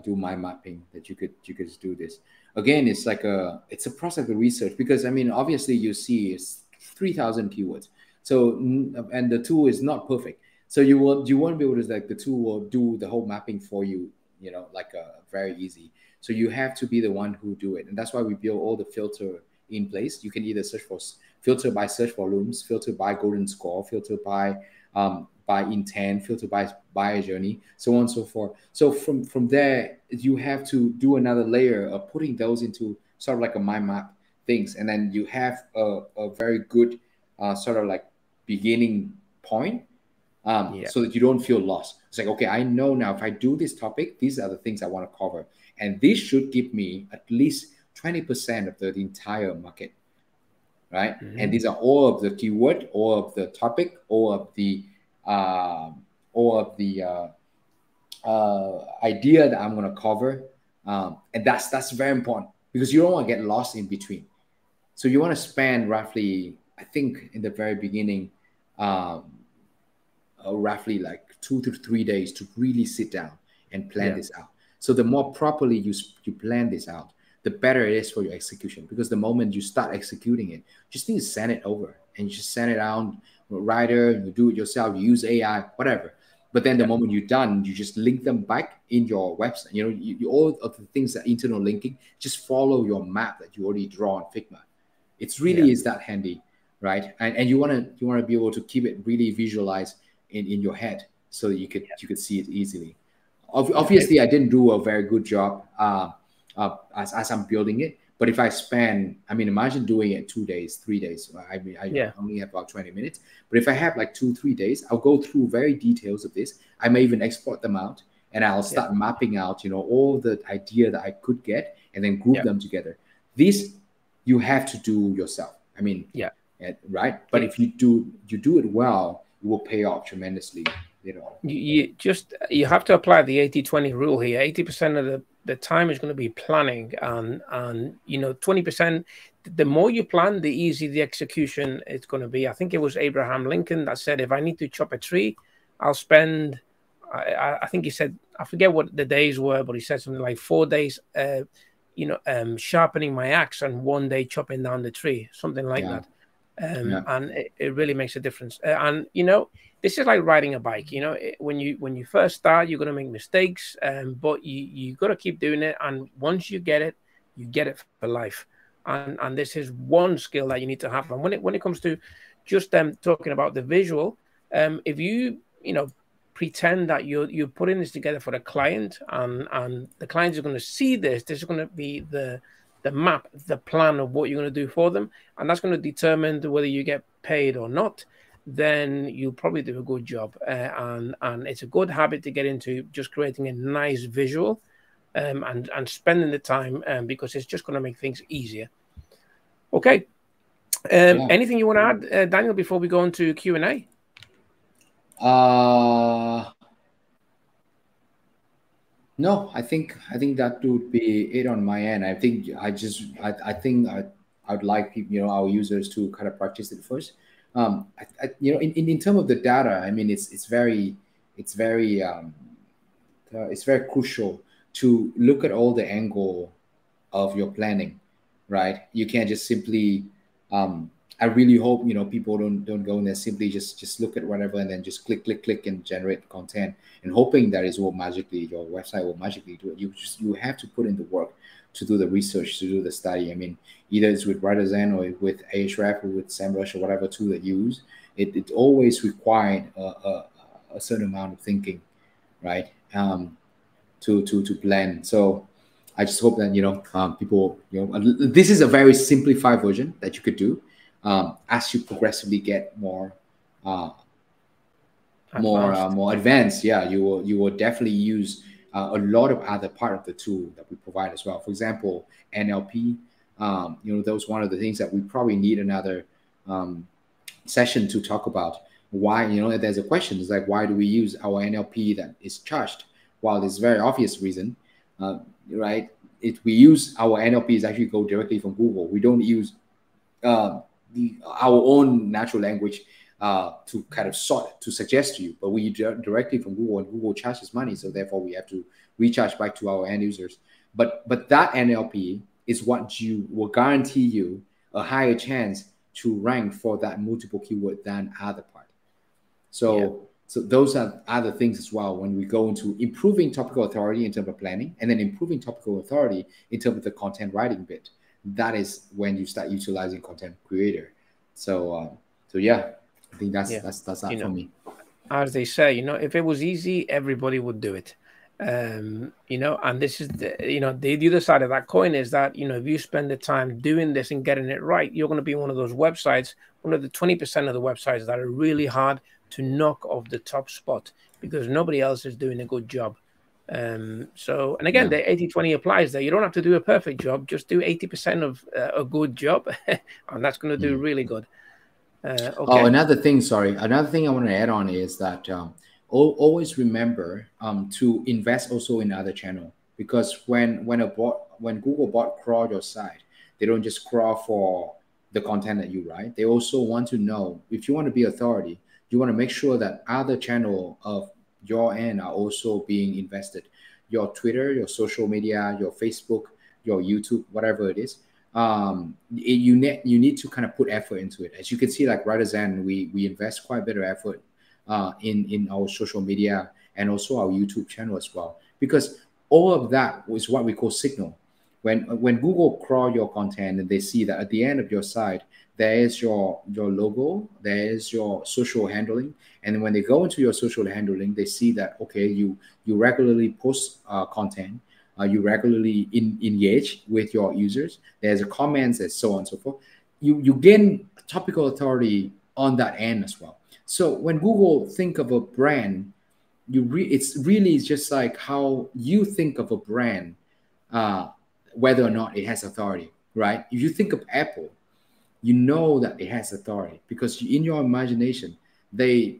do mind mapping that you could just do this. Again, it's a process of research, because I mean, obviously you see it's 3,000 keywords. So and the tool is not perfect. So you won't be able to, like, the tool will do the whole mapping for you, very easy. So you have to be the one who do it, and that's why we build all the filter in place. You can either filter by search volumes, filter by golden score, filter by intent, filter by buyer journey, so on and so forth. So from there, you have to do another layer of putting those into sort of like a mind map things, and then you have a very good sort of like beginning point, so that you don't feel lost. It's like, okay, I know now if I do this topic, these are the things I want to cover, and this should give me at least 20% of the entire market, right? And these are all of the keyword, all of the topic, all of the idea that I'm going to cover, and that's very important, because you don't want to get lost in between. So you want to spend roughly, I think, in the very beginning, roughly like 2 to 3 days to really sit down and plan this out. So the more properly you plan this out, the better it is for your execution. Because the moment you start executing it, you just need to send it over, and you just send it out. Writer, you do it yourself, you use AI, whatever. But then the moment you're done, you just link them back in your website. You all of the things that internal linking, just follow your map that you already draw on Figma. It's really is that handy, right? And you want to be able to keep it really visualized in your head, so that you could see it easily. Obviously, I didn't do a very good job as I'm building it. But if I spend, I mean, imagine doing it 2 days, 3 days. I only have about 20 minutes. But if I have like 2-3 days, I'll go through very details of this. I may even export them out, and I'll start mapping out, all the idea that I could get, and then group them together. This you have to do yourself. I mean, right? But if you do it well, it will pay off tremendously. You have to apply the 80-20 rule here. 80% of the time is going to be planning, and 20%, the more you plan, the easier the execution is going to be. I think it was Abraham Lincoln that said, if I need to chop a tree, I'll spend, I think he said, I forget what the days were, but he said something like 4 days sharpening my axe and 1 day chopping down the tree, something like that. And it really makes a difference. And this is like riding a bike. When you first start, you're going to make mistakes, but you got to keep doing it. And once you get it for life. And this is one skill that you need to have. And when it comes to just talking about the visual, if you pretend that you're putting this together for the client, and the clients are going to see this is going to be the map, the plan of what you're going to do for them, and that's going to determine whether you get paid or not, then you'll probably do a good job. And it's a good habit to get into, just creating a nice visual, and spending the time, because it's just going to make things easier. Okay. Anything you want to add, Daniel, before we go into Q&A? No, I think that would be it on my end. I think I'd like people, our users, to kind of practice it first. In terms of the data, I mean, it's very crucial to look at all the angle of your planning, right? You can't just simply I really hope people don't go in there simply just look at whatever and then just click and generate content and hoping that your website will magically do it. You have to put in the work to do the research, to do the study. I mean, either it's with WriterZen or with Ahrefs or with SEMrush or whatever tool that you use, it always required a certain amount of thinking, right? To plan. So I just hope that people, this is a very simplified version that you could do. As you progressively get more advanced, you will definitely use a lot of other part of the tool that we provide as well. For example, NLP, You know, that was one of the things that we probably need another session to talk about. Why, you know, there's a question, it's like, why do we use our NLP that is charged? While there's very obvious reason, right? We use our NLP is actually go directly from Google. We don't use uh, our own natural language to kind of sort to suggest to you, but we directly from Google, and Google charges money, so therefore we have to recharge back to our end users. But that NLP is what you will guarantee you a higher chance to rank for that multiple keyword than other part. So so those are other things as well when we go into improving topical authority in terms of planning, and then improving topical authority in terms of the content writing bit. That is when you start utilizing content creator. So yeah, I think that's that for me. As they say, if it was easy, everybody would do it. And this is the other side of that coin is that, if you spend the time doing this and getting it right, you're going to be one of those websites, one of the 20% of the websites that are really hard to knock off the top spot because nobody else is doing a good job. And again, the 80-20 applies there. You don't have to do a perfect job, just do 80% of a good job, and that's going to do really good. Okay. Oh, another thing I want to add on is that always remember to invest also in other channel, because when Google bot crawl your site, they don't just crawl for the content that you write. They also want to know, if you want to be authority, you want to make sure that other channel of your end are also being invested. Your Twitter, your social media, your Facebook, your YouTube, whatever it is. You need to kind of put effort into it. As you can see, like WriterZen, we invest quite a bit of effort in our social media and also our YouTube channel as well, because all of that is what we call signal. When Google crawl your content and they see that at the end of your site there is your logo, there is your social handling, and when they go into your social handling, they see that okay, you regularly post content, you regularly engage with your users, there's a comments and so on and so forth, you gain topical authority on that end as well. So when Google think of a brand, it's really just like how you think of a brand, whether or not it has authority, right? If you think of Apple, you know that it has authority because in your imagination, they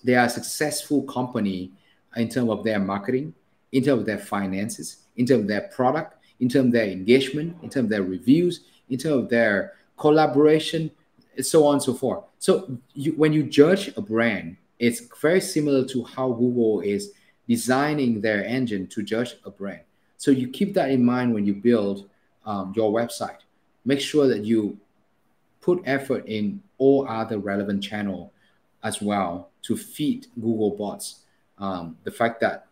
are a successful company in terms of their marketing, in terms of their finances, in terms of their product, in terms of their engagement, in terms of their reviews, in terms of their collaboration, and so on and so forth. So when you judge a brand, it's very similar to how Google is designing their engine to judge a brand. So you keep that in mind when you build your website. Make sure that you put effort in all other relevant channel as well to feed Google bots the fact that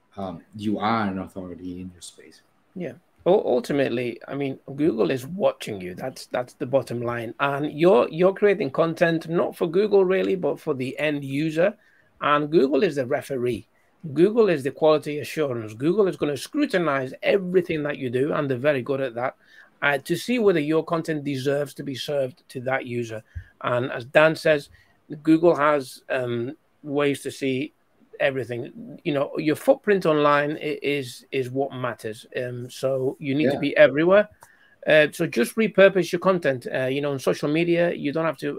you are an authority in your space. Yeah. Ultimately, I mean, Google is watching you. That's the bottom line. And you're creating content not for Google really, but for the end user. And Google is the referee. Google is the quality assurance. Google is going to scrutinize everything that you do, and they're very good at that, to see whether your content deserves to be served to that user. And as Dan says, Google has ways to see everything. Your footprint online is what matters. So you need to be everywhere. So just repurpose your content. On social media, you don't have to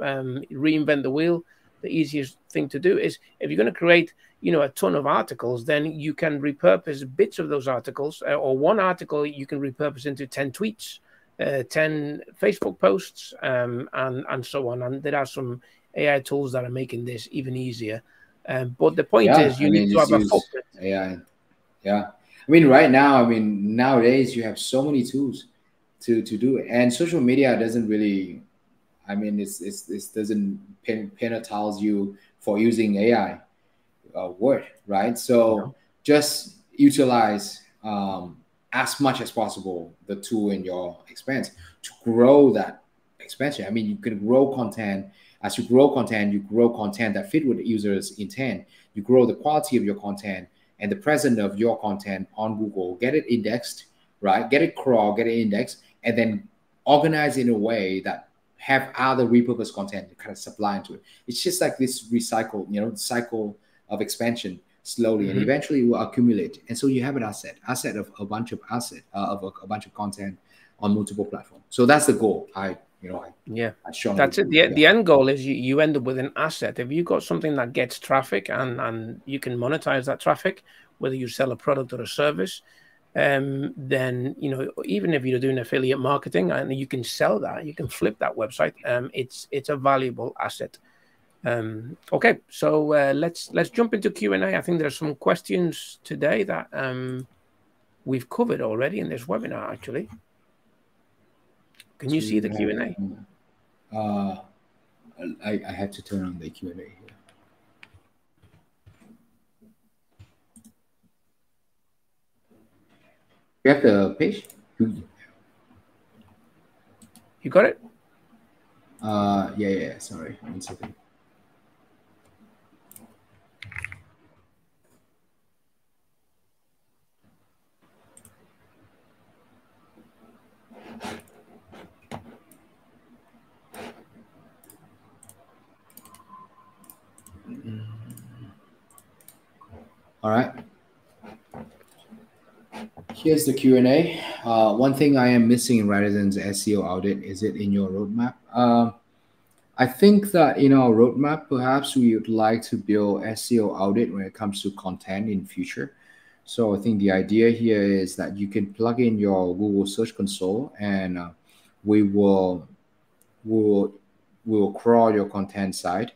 reinvent the wheel. The easiest thing to do is, if you're going to create a ton of articles, then you can repurpose bits of those articles, or one article you can repurpose into 10 tweets, 10 Facebook posts, and so on. And there are some AI tools that are making this even easier. But the point is, you need to have a footprint. AI. Yeah. I mean, right now, nowadays you have so many tools to do it. And social media doesn't really, it doesn't penalize you for using AI word, right? So just utilize as much as possible the tool in your expense to grow that expansion. I mean, you can grow content. As you grow content that fit with the user's intent. You grow the quality of your content and the presence of your content on Google. Get it indexed, right? Get it crawled, get it indexed, and then organize in a way that have other repurposed content to kind of supply into it. It's just like this cycle of expansion slowly, and eventually it will accumulate. And so you have an asset of a bunch of content on multiple platforms. So that's the goal. I strongly that's it. The end goal is you end up with an asset. If you've got something that gets traffic and you can monetize that traffic, whether you sell a product or a service, then even if you're doing affiliate marketing and you can sell that, you can flip that website. It's a valuable asset. Okay, so let's jump into Q&A. I think there's some questions today that we've covered already in this webinar. Actually, can you see the Q&A? I have to turn on the Q&A here. You have the page? You got it? Yeah. Sorry, 1 second. All right. Here's the Q&A. One thing I am missing in WriterZen's SEO audit, is it in your roadmap? I think that in our roadmap, perhaps we would like to build SEO audit when it comes to content in future. So I think the idea here is that you can plug in your Google Search Console, and we will crawl your content site,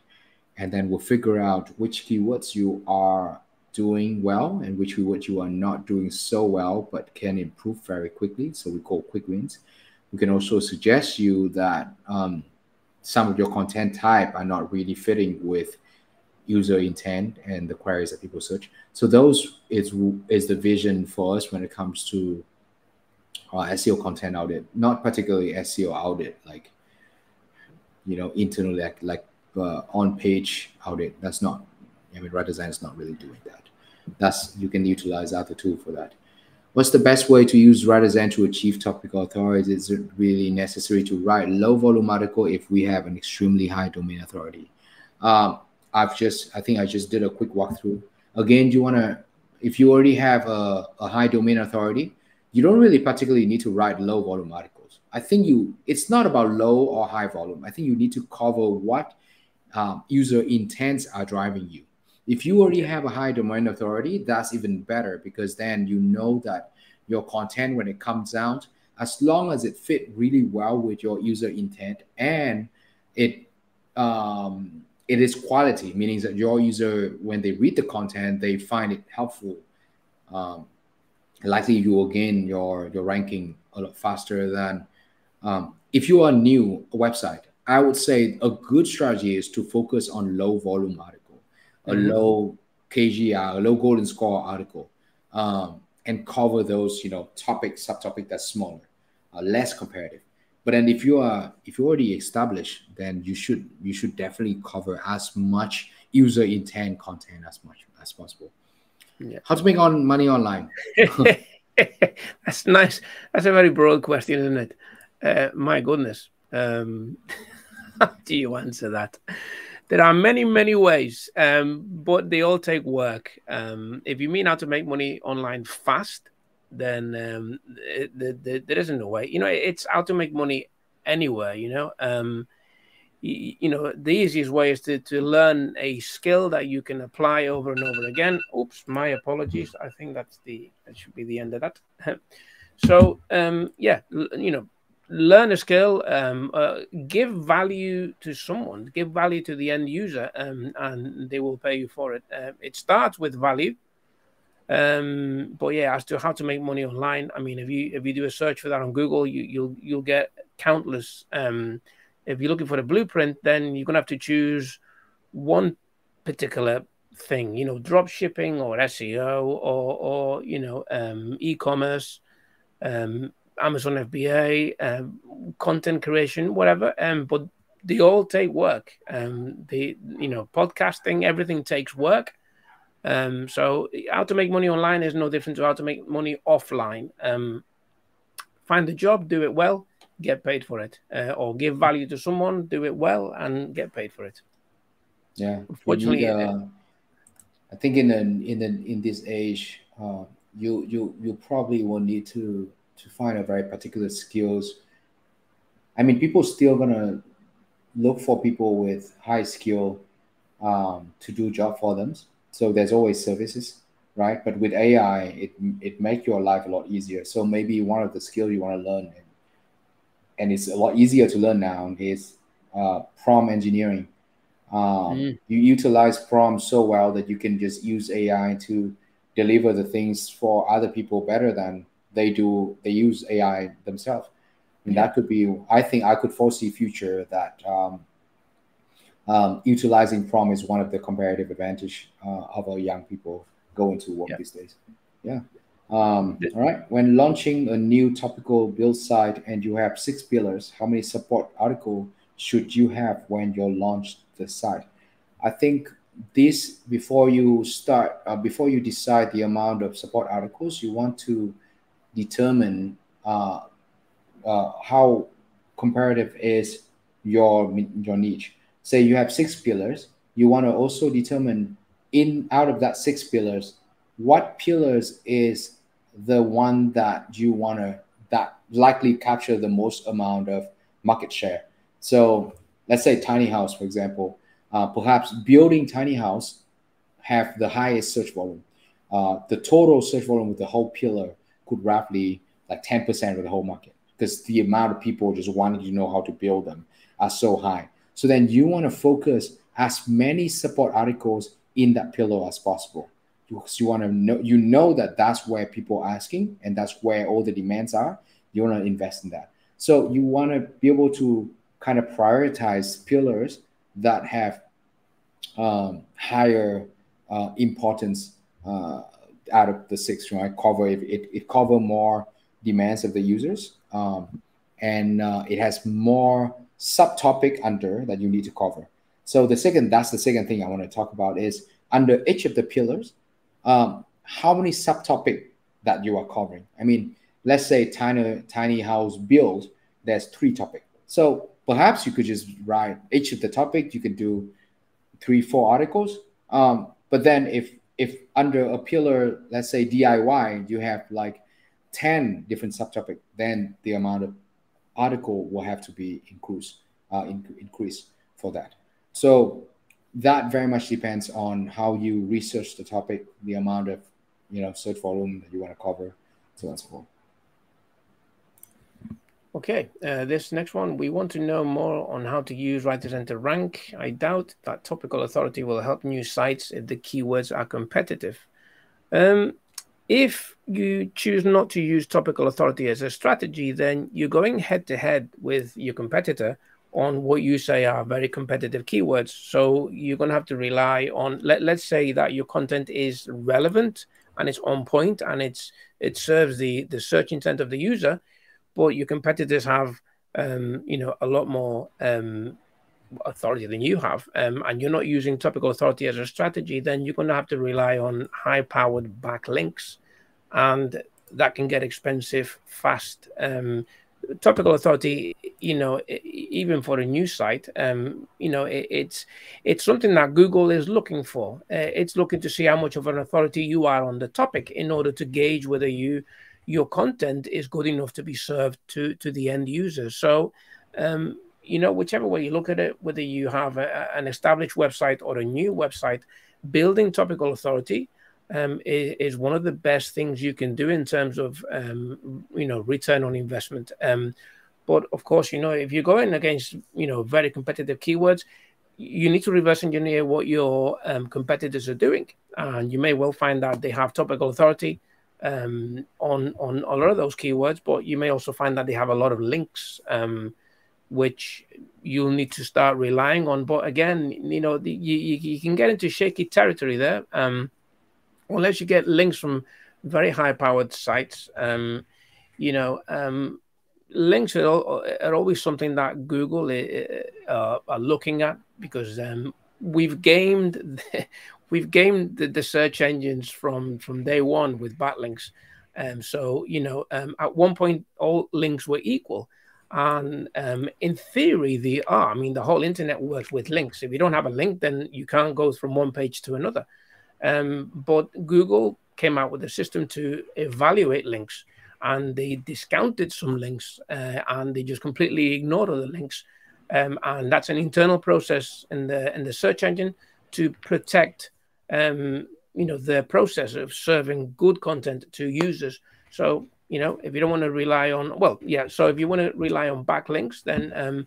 and then we'll figure out which keywords you are doing well and which keywords you are not doing so well but can improve very quickly. So we call quick wins. We can also suggest you that some of your content type are not really fitting with user intent and the queries that people search. So those is the vision for us when it comes to SEO content audit, not particularly SEO audit like internally like on-page audit. That's not. WriterZen is not really doing that. You can utilize other tool for that. What's the best way to use WriterZen to achieve topical authority? Is it really necessary to write low volume article if we have an extremely high domain authority? I think I just did a quick walkthrough. Again, if you already have a high domain authority, you don't really particularly need to write low volume articles. I think it's not about low or high volume. I think you need to cover what user intents are driving you. If you already have a high domain authority, that's even better, because then you know that your content, when it comes out, as long as it fit really well with your user intent and it is quality, meaning that your user, when they read the content, they find it helpful, likely you will gain your ranking a lot faster than if you are new website. I would say a good strategy is to focus on low volume article, a low KGR, a low golden score article, and cover those subtopic that's smaller, less comparative. But then if you already established, then you should definitely cover as much user intent content as much as possible. Yeah. How to make money online? That's nice. That's a very broad question, isn't it? My goodness. How do you answer that? There are many, many ways, but they all take work. If you mean how to make money online fast, then there isn't a way. It's how to make money anywhere. The easiest way is to learn a skill that you can apply over and over again. Oops, my apologies. I think that should be the end of that. So yeah, learn a skill, give value to someone, give value to the end user, and they will pay you for it. It starts with value. But yeah, as to how to make money online, I mean, if you do a search for that on Google, you'll get countless. If you're looking for the blueprint, then you're gonna have to choose one particular thing, drop shipping or SEO or e-commerce, Amazon FBA, content creation, whatever. But they all take work. Podcasting, everything takes work. So how to make money online is no different to how to make money offline. Find a job, do it well, get paid for it, or give value to someone, do it well, and get paid for it. Yeah, unfortunately, I think in this age, you probably will need to to find a very particular skills, I mean, people still gonna look for people with high skill to do job for them. So there's always services, right? But with AI, it make your life a lot easier. So maybe one of the skill you want to learn, and it's a lot easier to learn now, is prompt engineering. You utilize prompts so well that you can just use AI to deliver the things for other people better than they do. They use AI themselves. And that could be, I think I could foresee future that utilizing prompt is one of the comparative advantage of our young people going to work these days. Yeah. All right. When launching a new topical build site and you have 6 pillars, how many support article should you have when you launch the site? I think this, before you start, before you decide the amount of support articles, you want to determine how comparative is your niche. Say you have 6 pillars, you want to also determine out of that 6 pillars, what pillars is the one that you want to, that likely capture the most amount of market share. So let's say tiny house, for example, perhaps building tiny house have the highest search volume. The total search volume with the whole pillar could roughly like 10% of the whole market, because the amount of people just wanting to know how to build them are so high. So then you want to focus as many support articles in that pillar as possible, because you want to know, that that's where people are asking and that's where all the demands are. You want to invest in that. So you want to be able to kind of prioritize pillars that have higher importance out of the 6, right? It cover more demands of the users, and it has more subtopic under that you need to cover. So that's the second thing I want to talk about is under each of the pillars, how many subtopic that you are covering. I mean, let's say tiny house build, there's 3 topics. So perhaps you could just write each of the topic, you could do 3-4 articles. But then if under a pillar, let's say DIY, you have like 10 different subtopics, then the amount of article will have to be increased for that. So that very much depends on how you research the topic, the amount of search volume that you want to cover, so on and so forth. Okay, this next one, we want to know more on how to use WriterZen to rank. I doubt that Topical Authority will help new sites if the keywords are competitive. If you choose not to use Topical Authority as a strategy, then you're going head-to-head with your competitor on what you say are very competitive keywords. So you're going to have to rely on, let's say that your content is relevant and it's on point and it serves the search intent of the user, but your competitors have, a lot more authority than you have, and you're not using Topical Authority as a strategy, then you're going to have to rely on high-powered backlinks, and that can get expensive fast. Topical Authority, even for a new site, it's something that Google is looking for. It's looking to see how much of an authority you are on the topic in order to gauge whether your content is good enough to be served to the end user. So, whichever way you look at it, whether you have an established website or a new website, building Topical Authority is one of the best things you can do in terms of, return on investment. But of course, if you're going against, very competitive keywords, you need to reverse engineer what your competitors are doing. And you may well find that they have Topical Authority on a lot of those keywords, but you may also find that they have a lot of links, which you'll need to start relying on. But again, you can get into shaky territory there. Unless you get links from very high-powered sites, links are always something that Google are looking at, because we've gamed the search engines from day one with backlinks. So at one point all links were equal, and in theory they are. I mean, the whole internet works with links. If you don't have a link, then you can't go from one page to another. But Google came out with a system to evaluate links, and they discounted some links, and they just completely ignored other links. And that's an internal process in the search engine to protect the process of serving good content to users. So if you don't want to rely on, well, yeah, so if you want to rely on backlinks, then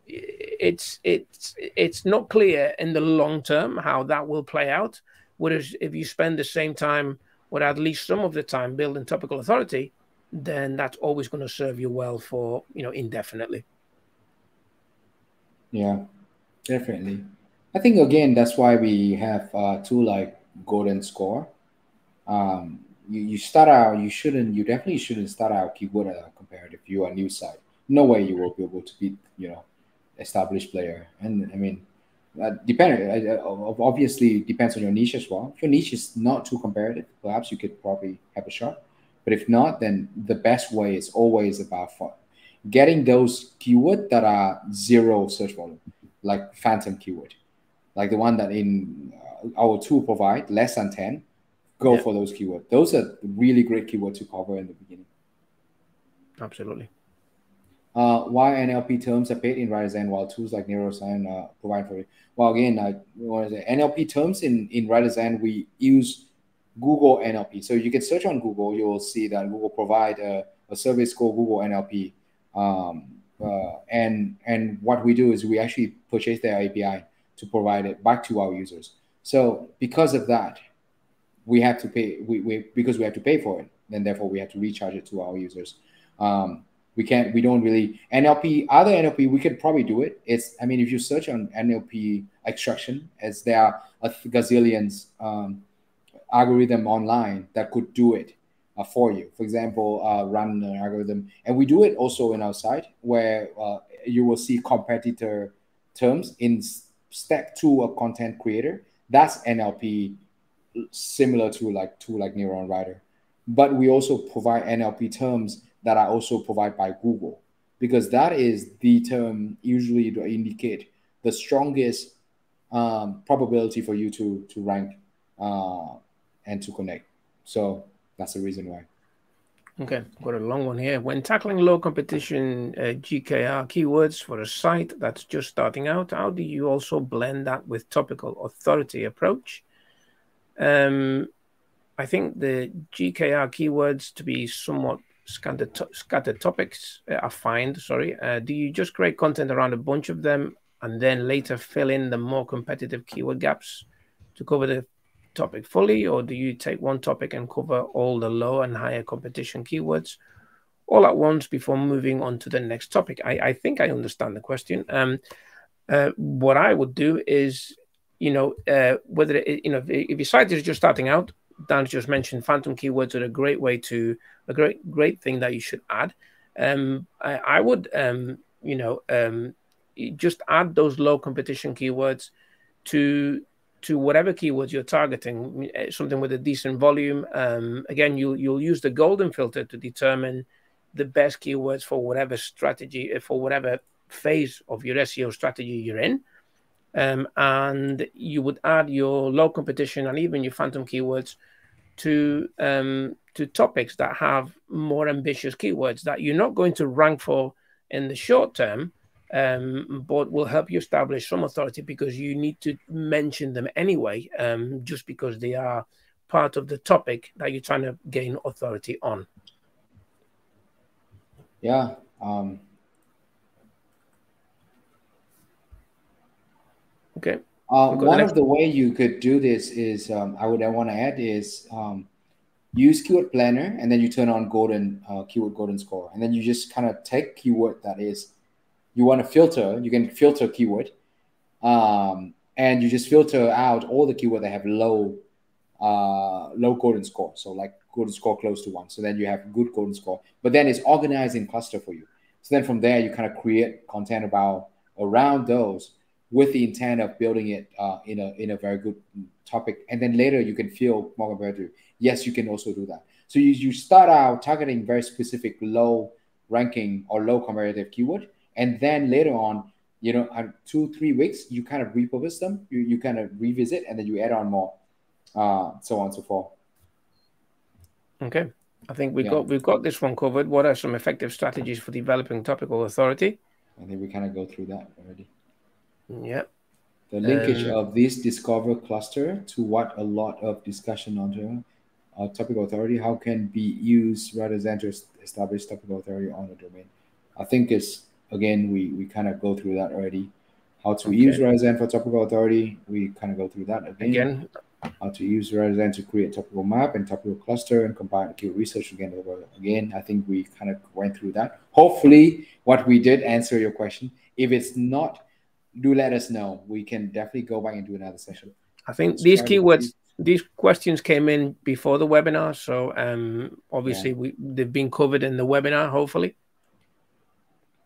it's not clear in the long term how that will play out. Whereas if you spend the same time, or at least some of the time, building topical authority, then that's always going to serve you well for indefinitely. Yeah, definitely. I think again that's why we have tool like Golden Score. You start out, you definitely shouldn't start out keyword comparative. You are a new site. No way you will be able to beat established player. And I mean, obviously depends on your niche as well. If your niche is not too comparative, perhaps you could probably have a shot. But if not, then the best way is always about getting those keywords that are zero search volume, like phantom keyword, like the one that in our tool provide less than 10. Go for those keywords. Those are really great keywords to cover in the beginning. Absolutely. Why NLP terms are paid in WriterZen while tools like NeuroSign provide for it? Well, again, NLP terms in WriterZen, we use Google NLP. So you can search on Google, you will see that Google provide a service called Google NLP. And what we do is we actually purchase their API to provide it back to our users. So because of that, we have to pay. Because we have to pay for it, and therefore we have to recharge it to our users. We don't really other NLP, we could probably do it. I mean, if you search on NLP extraction, as there are a gazillions algorithm online that could do it for you. For example, run an algorithm, and we do it also in our site where you will see competitor terms in step 2 of content creator. That's NLP, similar to like Neuron Writer. But we also provide NLP terms that are also provided by Google, because that is the term usually to indicate the strongest probability for you to rank and to connect. So that's the reason why. Okay, got a long one here. When tackling low competition GKR keywords for a site that's just starting out, how do you also blend that with topical authority approach? I think the GKR keywords to be somewhat scattered topics are fine. Sorry. Do you just create content around a bunch of them and then later fill in the more competitive keyword gaps to cover the topic fully, or do you take one topic and cover all the low and higher competition keywords all at once before moving on to the next topic? I think I understand the question. What I would do is, whether if your site is just starting out, Dan's just mentioned phantom keywords are a great way to great thing that you should add. I would just add those low competition keywords to whatever keywords you're targeting, something with a decent volume. Again, you'll use the golden filter to determine the best keywords for whatever strategy, for whatever phase of your SEO strategy you're in. And you would add your low competition and even your phantom keywords to topics that have more ambitious keywords that you're not going to rank for in the short term, but will help you establish some authority because you need to mention them anyway, just because they are part of the topic that you're trying to gain authority on. Yeah. Okay. One of the way you could do this is I want to add is use keyword planner, and then you turn on keyword golden score, and then you just kind of take keyword that is you want to filter. You can filter keyword, and you just filter out all the keyword that have low golden score. So like golden score close to 1. So then you have good golden score, but then it's organized in cluster for you. So then from there you kind of create content around those, with the intent of building it in a very good topic. And then later you can feel more competitive. Yes, you can also do that. So you start out targeting very specific low ranking or low competitive keyword. And then later on, 2-3 weeks, you kind of repurpose them. You kind of revisit, and then you add on more, so on and so forth. Okay. I think we've got this one covered. What are some effective strategies for developing topical authority? I think we kind of go through that already. Yeah. The linkage of this Discover cluster to what a lot of discussion on topical authority, how can be used WriterZen to establish topical authority on a domain. I think it's, again, we kind of go through that already. How to use WriterZen for topical authority, we kind of go through that again. How to use WriterZen to create topical map and topical cluster and combine keyword research again. I think we kind of went through that. Hopefully what we did answer your question. If it's not, do let us know. We can definitely go back and do another session. I think these keywords, these questions came in before the webinar, so obviously they've been covered in the webinar. Hopefully,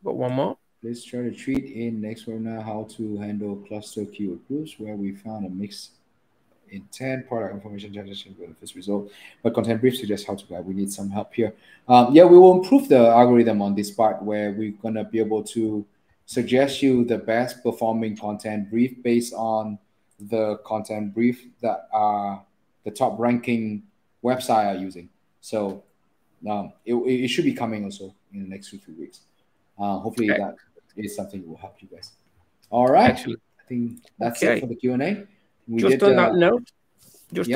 got one more. Let's try to treat in next webinar how to handle cluster keyword groups, where we found a mix intent, product information generation with the first result, but content brief suggests how to guide. We need some help here. We will improve the algorithm on this part, where we're gonna be able to suggest you the best performing content brief based on the content brief that the top ranking website are using. So it should be coming also in the next 2 to 3 weeks. Hopefully that is something that will help you guys. All right. Excellent. I think that's it for the Q&A. On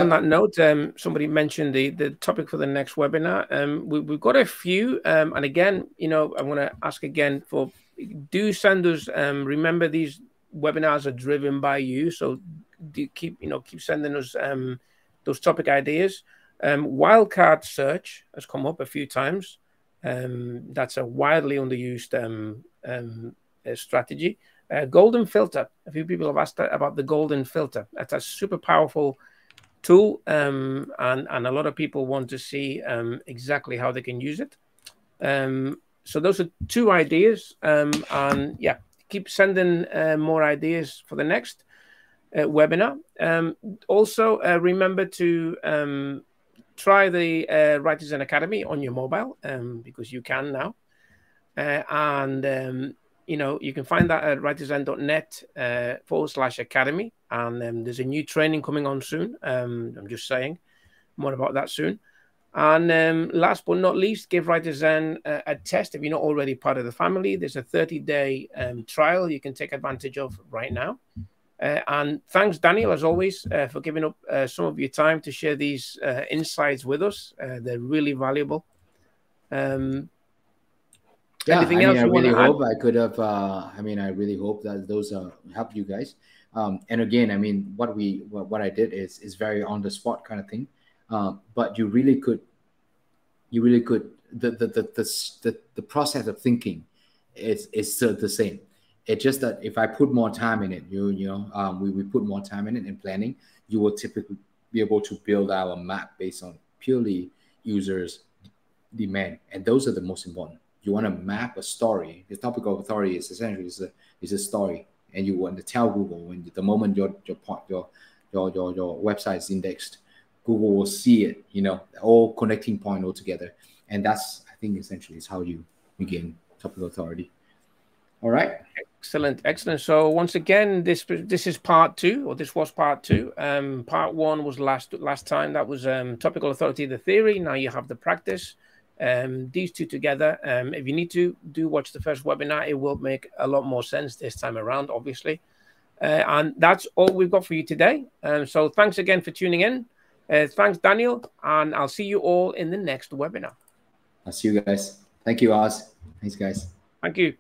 that note, somebody mentioned the topic for the next webinar. We've got a few, and again, I want to ask again for, do send us. Remember, these webinars are driven by you, so keep sending us those topic ideas. Wildcard search has come up a few times. That's a widely underused strategy. Golden filter. A few people have asked about the golden filter. That's a super powerful tool, and a lot of people want to see exactly how they can use it. So those are 2 ideas, and yeah, keep sending more ideas for the next webinar. Also, remember to try the WriterZen Academy on your mobile, because you can now, and you can find that at writerzen.net/academy, and there's a new training coming on soon. I'm just saying more about that soon. And last but not least, give WriterZen a test if you're not already part of the family. There's a 30-day trial you can take advantage of right now. And thanks, Daniel, as always, for giving up some of your time to share these insights with us. They're really valuable. Anything else? I really hope I could have. I really hope that those helped you guys. And again, what I did is very on the spot kind of thing. But you really could. The process of thinking is still the same. It's just that if I put more time in it, we put more time in it in planning, you will typically be able to build our map based on purely users' demand, and those are the most important. You want to map a story. The topical authority is essentially is a story, and you want to tell Google when the moment your website is indexed, Google will see it. All connecting point all together, and that's, I think, essentially is how you begin topical authority. All right. Excellent. So once again, this is part 2, or this was part 2. Part 1 was last time. That was topical authority, the theory. Now you have the practice. These 2 together. If you need to watch the first webinar, it will make a lot more sense this time around, obviously. And that's all we've got for you today. So thanks again for tuning in. Thanks, Daniel, and I'll see you all in the next webinar. I'll see you guys. Thank you, Oz. Thanks, guys. Thank you.